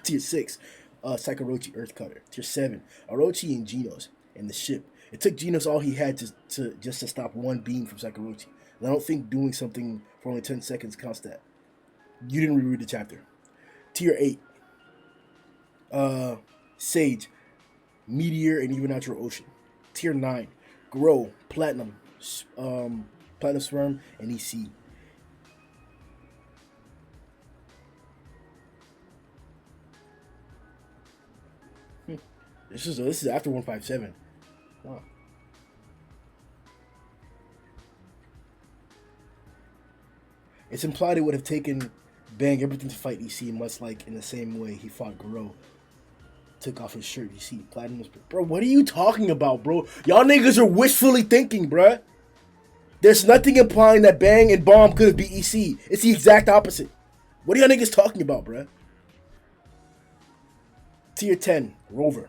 Speaker 1: Tier 6, Sakurachi Earthcutter. Tier 7, Orochi and Genos and the ship. It took Genos all he had to stop one beam from Sakurachi. And I don't think doing something for only 10 seconds counts that. You didn't reread the chapter. Tier 8, Sage, Meteor, and even Natural Ocean. Tier 9, Garou, Platinum, Platinum Sperm, and EC. This is after 157. Wow. It's implied it would have taken Bang everything to fight EC, much like in the same way he fought Garou. Took off his shirt, you see Platinum. Bro, what are you talking about, bro? Y'all niggas are wishfully thinking, bruh. There's nothing implying that Bang and Bomb could have beat EC. It's the exact opposite. What are y'all niggas talking about, bruh? Tier 10, Rover.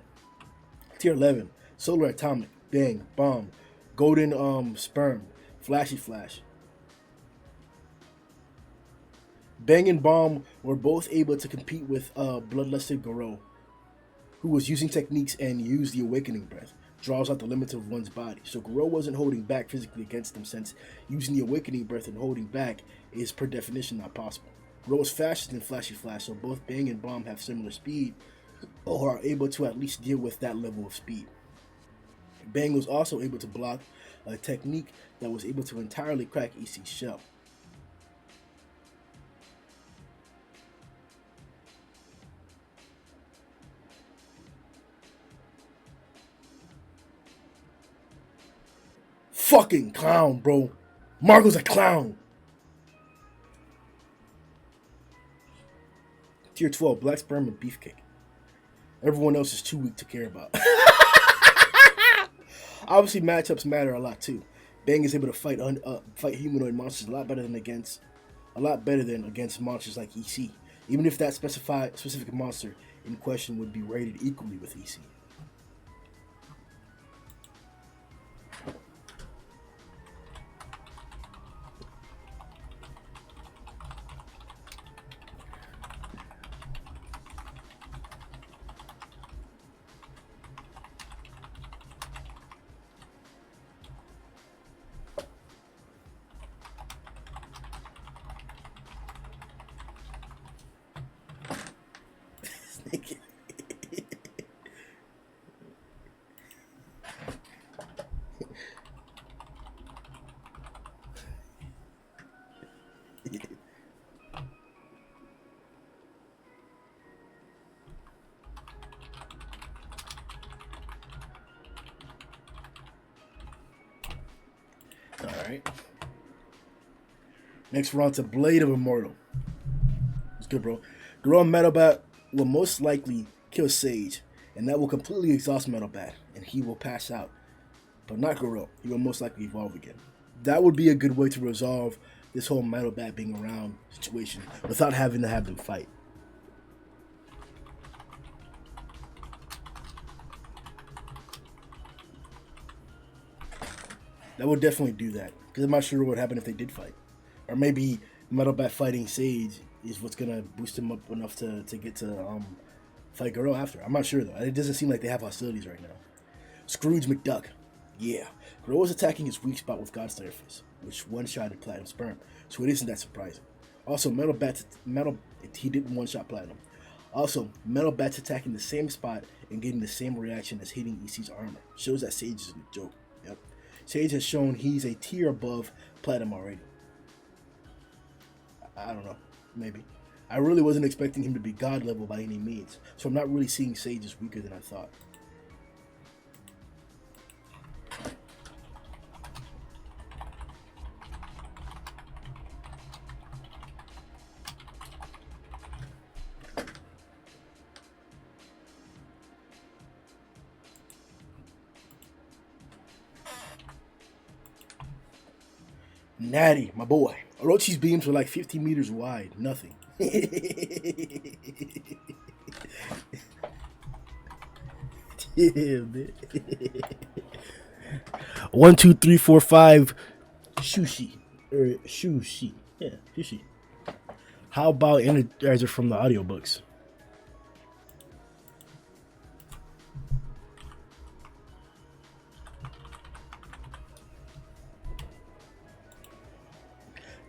Speaker 1: Tier 11, Solar Atomic, Bang, Bomb, Golden Sperm, Flashy Flash. Bang and Bomb were both able to compete with Bloodlusted Garou, who was using techniques and used the Awakening Breath. Draws out the limits of one's body. So Garou wasn't holding back physically against them, since using the Awakening Breath and holding back is per definition not possible. Garou is faster than Flashy Flash, so both Bang and Bomb have similar speed, or are able to at least deal with that level of speed. Bang was also able to block a technique that was able to entirely crack EC's shell. Fucking clown, bro. Marco's a clown. Tier 12, Black Sperm and Beefcake. Everyone else is too weak to care about. Obviously, matchups matter a lot too. Bang is able to fight humanoid monsters a lot better than against monsters like EC. Even if that specific monster in question would be rated equally with EC. Alright. Next, we're on to Blade of Immortal. It's good, bro. Garou Metal Bat will most likely kill Sage, and that will completely exhaust Metal Bat, and he will pass out. But not Garou. He will most likely evolve again. That would be a good way to resolve this whole Metal Bat being around situation without having to have them fight. That would definitely do that. Because I'm not sure what would happen if they did fight. Or maybe Metal Bat fighting Sage is what's going to boost him up enough to get to fight Garou after. I'm not sure, though. It doesn't seem like they have hostilities right now. Scrooge McDuck. Yeah. Garou is attacking his weak spot with Godslayer Fist, which one-shotted Platinum Sperm. So it isn't that surprising. Also, he didn't one-shot Platinum. Also, Metal Bat's attacking the same spot and getting the same reaction as hitting EC's armor. Shows that Sage isn't a joke. Yep. Sage has shown he's a tier above Platinum already. I don't know. Maybe. I really wasn't expecting him to be God level by any means, so I'm not really seeing Sage as weaker than I thought. Natty, my boy. Orochi's beams were like 50 meters wide. Nothing. Yeah, man. 1, 2, 3, 4, 5. Sushi. Sushi. Yeah, sushi. How about Energizer from the audiobooks?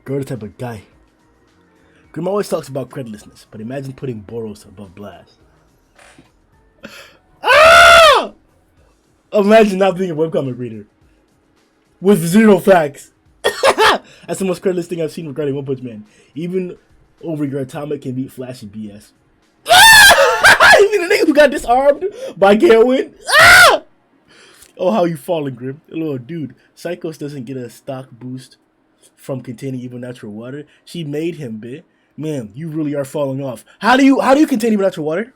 Speaker 1: Girl, the type of guy. Grim always talks about credulousness, but imagine putting Boros above Blast. Ah! Imagine not being a webcomic reader with zero facts. That's the most credulous thing I've seen regarding One Punch Man. Even over your atomic can beat Flash and BS. You mean the nigga who got disarmed by Gailwind? Ah! Oh, how you falling, Grim? Little dude. Psychos doesn't get a stock boost from containing even natural water. She made him, bitch. Man, you really are falling off. How do you contain even natural water?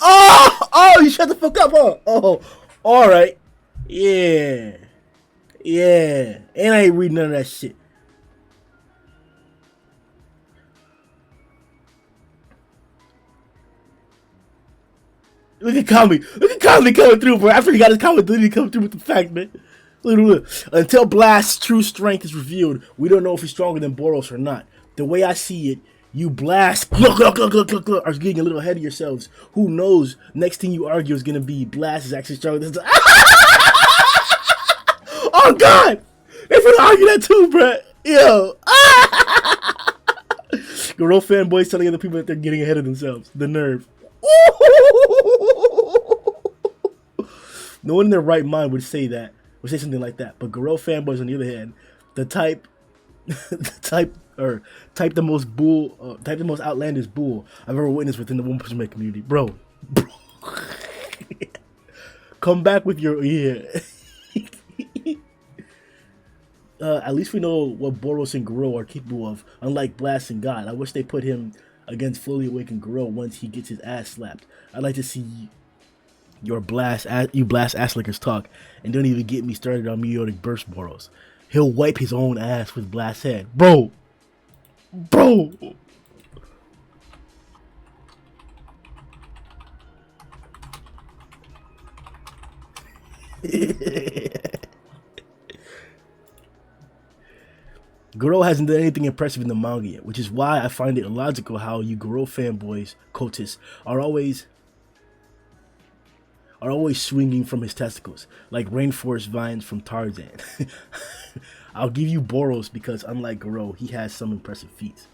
Speaker 1: Oh, you shut the fuck up, huh? Oh, all right. Yeah. Yeah. And I ain't reading none of that shit. Look at Kami. Look at Kami coming through, bro. After he got his comment, he coming through with the fact, man. Look. Until Blast's true strength is revealed, we don't know if he's stronger than Boros or not. The way I see it, you Blast look, are getting a little ahead of yourselves. Who knows? Next thing you argue is gonna be Blast is actually stronger than. Oh God! They finna argue that too, bro. Yo. Garou fanboys telling other people that they're getting ahead of themselves. The nerve. No one in their right mind would say that, would say something like that. But Garou fanboys, on the other hand, the type the most outlandish bull I've ever witnessed within the One Punch Man community, bro. Come back with your at least we know what Boros and Garou are capable of, unlike Blast and God. I wish they put him against fully awakened Garou once he gets his ass slapped. I'd like to see you blast ass lickers talk, and don't even get me started on meteoric burst Boros. He'll wipe his own ass with Blast's head. Bro! Garou hasn't done anything impressive in the manga yet, which is why I find it illogical how you Garou fanboys, cultists, are always swinging from his testicles, like rainforest vines from Tarzan. I'll give you Boros because, unlike Garou, he has some impressive feats.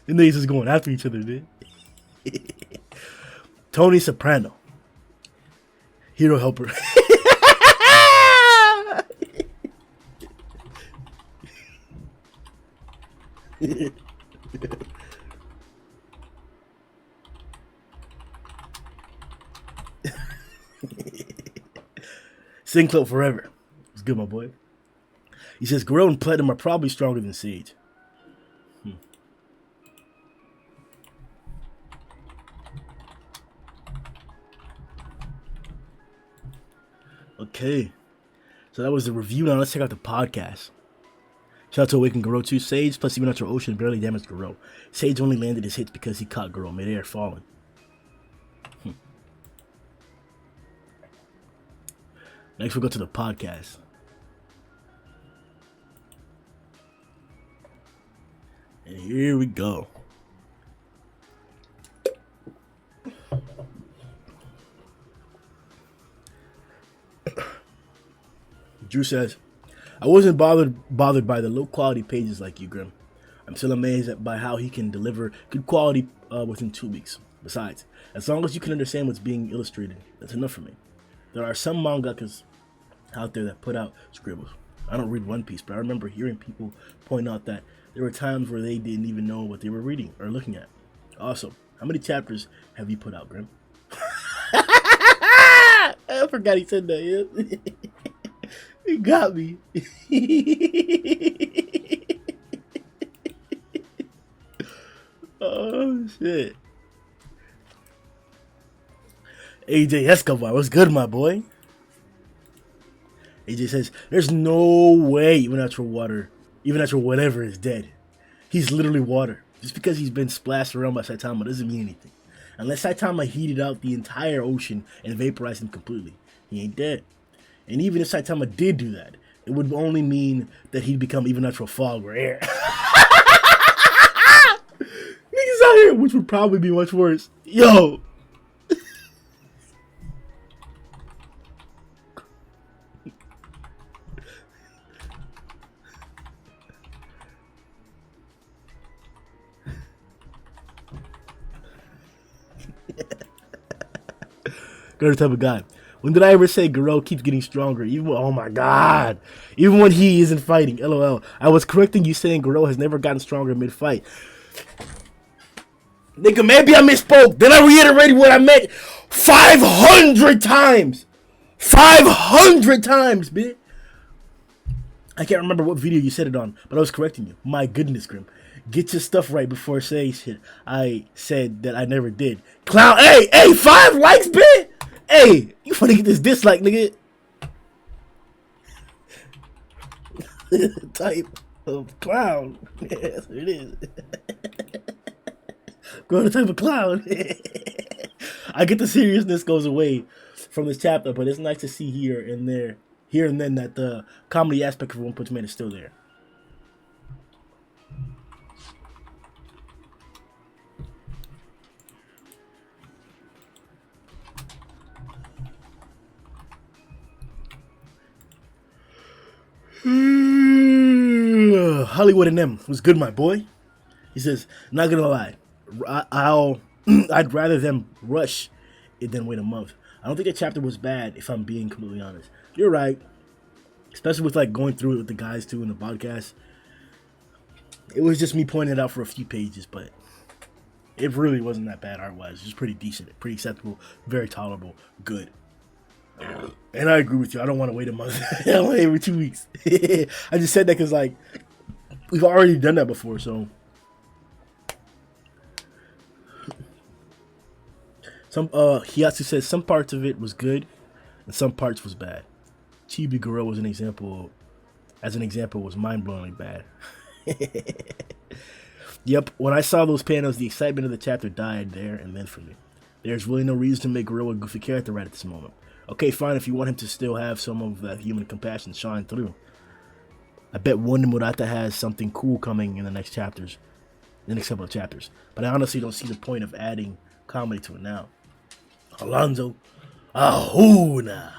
Speaker 1: The niggas is going after each other, dude. Tony Soprano. Hero helper. Sinclair forever. It's good, my boy. He says Garou and Platinum are probably stronger than Sage. Okay. So that was the review. Now let's check out the podcast. Shout out to Awaken Garou 2. Sage plus even Natural Ocean barely damaged Garou. Sage only landed his hits because he caught Garou midair falling. Next we'll go to the podcast. And here we go. Drew says, I wasn't bothered by the low quality pages like you, Grim. I'm still amazed by how he can deliver good quality within 2 weeks. Besides, as long as you can understand what's being illustrated, that's enough for me. There are some mangakas out there that put out scribbles. I don't read One Piece, but I remember hearing people point out that there were times where they didn't even know what they were reading or looking at. Also, how many chapters have you put out, Grim? I forgot he said that. Yeah. He got me. Oh shit. AJ Escobar, what's good, my boy? AJ says, "There's no way even natural water, even natural whatever is dead. He's literally water. Just because he's been splashed around by Saitama doesn't mean anything. Unless Saitama heated out the entire ocean and vaporized him completely, he ain't dead. And even if Saitama did do that, it would only mean that he'd become even natural fog or air. Niggas out here, which would probably be much worse. Yo." Garou type of guy. When did I ever say Garou keeps getting stronger? Even oh my god, even when he isn't fighting. LOL. I was correcting you saying Garou has never gotten stronger mid fight. Nigga, maybe I misspoke. Then I reiterated what I meant 500 times. 500 times, bitch. I can't remember what video you said it on, but I was correcting you. My goodness, Grim. Get your stuff right before saying shit I said that I never did. Clown, hey, 5 likes, bitch. Hey, you finna get this dislike, nigga. Type of clown. That's what it is. Go to type of clown. I get the seriousness goes away from this chapter, but it's nice to see here and then that the comedy aspect of One Punch Man is still there. Hollywood and them was good, my boy. He says, not gonna lie, I'd rather them rush it than wait a month. I don't think the chapter was bad, if I'm being completely honest. You're right, especially with like going through it with the guys too in the podcast. It was just me pointing it out for a few pages, but it really wasn't that bad art-wise. It was pretty decent, pretty acceptable, very tolerable, good. And I agree with you. I don't want to wait a month. I want every 2 weeks. I just said that because like we've already done that before, so. Hiatsu says some parts of it was good and some parts was bad. Chibi Garou was an example was mind-blowingly bad. Yep, when I saw those panels, the excitement of the chapter died there and then for me. There's really no reason to make Garou a goofy character right at this moment. Okay, fine, if you want him to still have some of that human compassion shine through. I bet Wonder Murata has something cool coming in the next chapters, the next couple of chapters. But I honestly don't see the point of adding comedy to it now. Alonzo, Ahuna.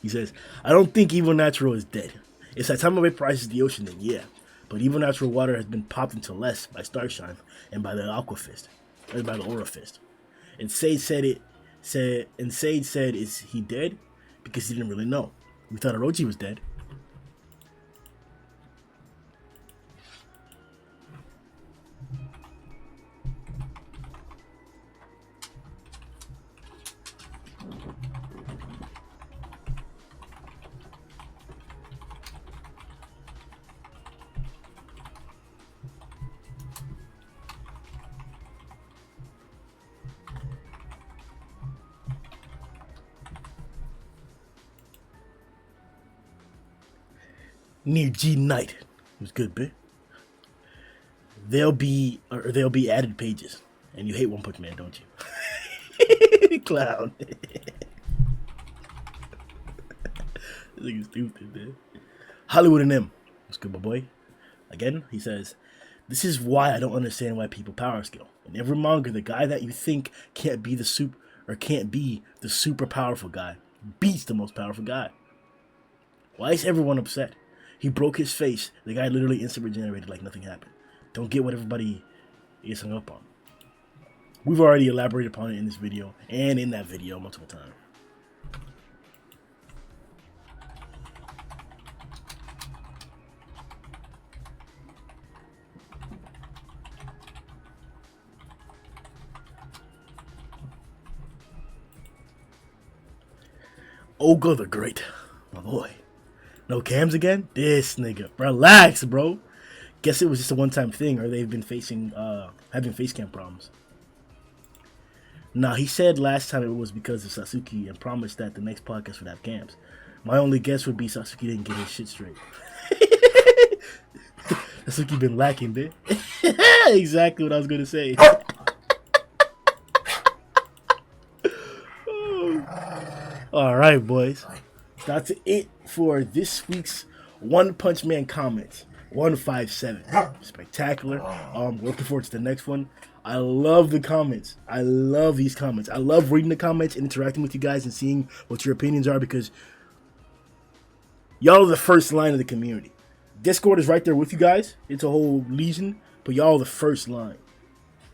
Speaker 1: He says, I don't think Evil Natural is dead. If Saitama vaporizes the ocean, then yeah. But Evil Natural water has been popped into less by Starshine and by the Aqua Fist, and by the Aura Fist. And Sage said, is he dead? Because he didn't really know. We thought Orochi was dead. Near G Knight. It was good, bitch. There'll be added pages. And you hate One Punch Man, don't you? Clown. This nigga's stupid, man. Hollywood and them. What's good, my boy? Again, he says, this is why I don't understand why people power skill. In every manga, the guy that you think can't be the super powerful guy beats the most powerful guy. Why is everyone upset? He broke his face. The guy literally instant regenerated like nothing happened. Don't get what everybody is hung up on. We've already elaborated upon it in this video and in that video multiple times. Olga the Great, my boy. No cams again? This nigga. Relax, bro. Guess it was just a one-time thing, or they've been facing having face cam problems. Nah, he said last time it was because of Sasuke and promised that the next podcast would have cams. My only guess would be Sasuke didn't get his shit straight. Sasuke been lacking, bitch. Exactly what I was gonna say. All right, boys. That's it for this week's One Punch Man comments. 157. Spectacular. Looking forward to the next one. I love the comments. I love these comments. I love reading the comments and interacting with you guys and seeing what your opinions are, because y'all are the first line of the community. Discord is right there with you guys. It's a whole legion, but y'all are the first line.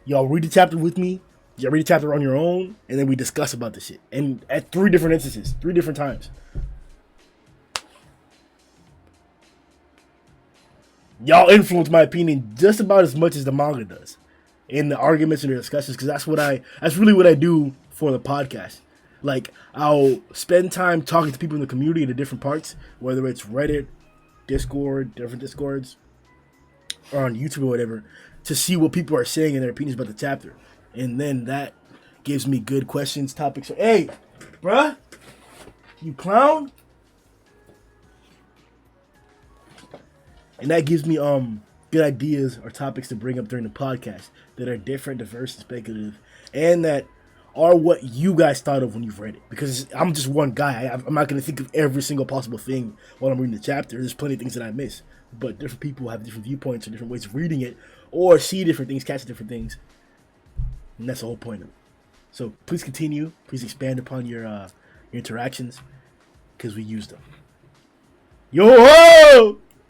Speaker 1: Y'all read the chapter with me. Y'all read the chapter on your own, and then we discuss about the shit. And at 3 different instances, 3 different times. Y'all influence my opinion just about as much as the manga does in the arguments and the discussions, because that's really what I do for the podcast. Like, I'll spend time talking to people in the community in the different parts, whether it's Reddit, Discord, different Discords, or on YouTube or whatever, to see what people are saying and their opinions about the chapter. And then that gives me good questions, topics. Hey, bruh, you clown? And that gives me good ideas or topics to bring up during the podcast that are different, diverse, and speculative, and that are what you guys thought of when you've read it. Because I'm just one guy. I'm not going to think of every single possible thing while I'm reading the chapter. There's plenty of things that I miss. But different people have different viewpoints or different ways of reading it, or see different things, catch different things. And that's the whole point of it. So please continue. Please expand upon your interactions, because we use them. Yo!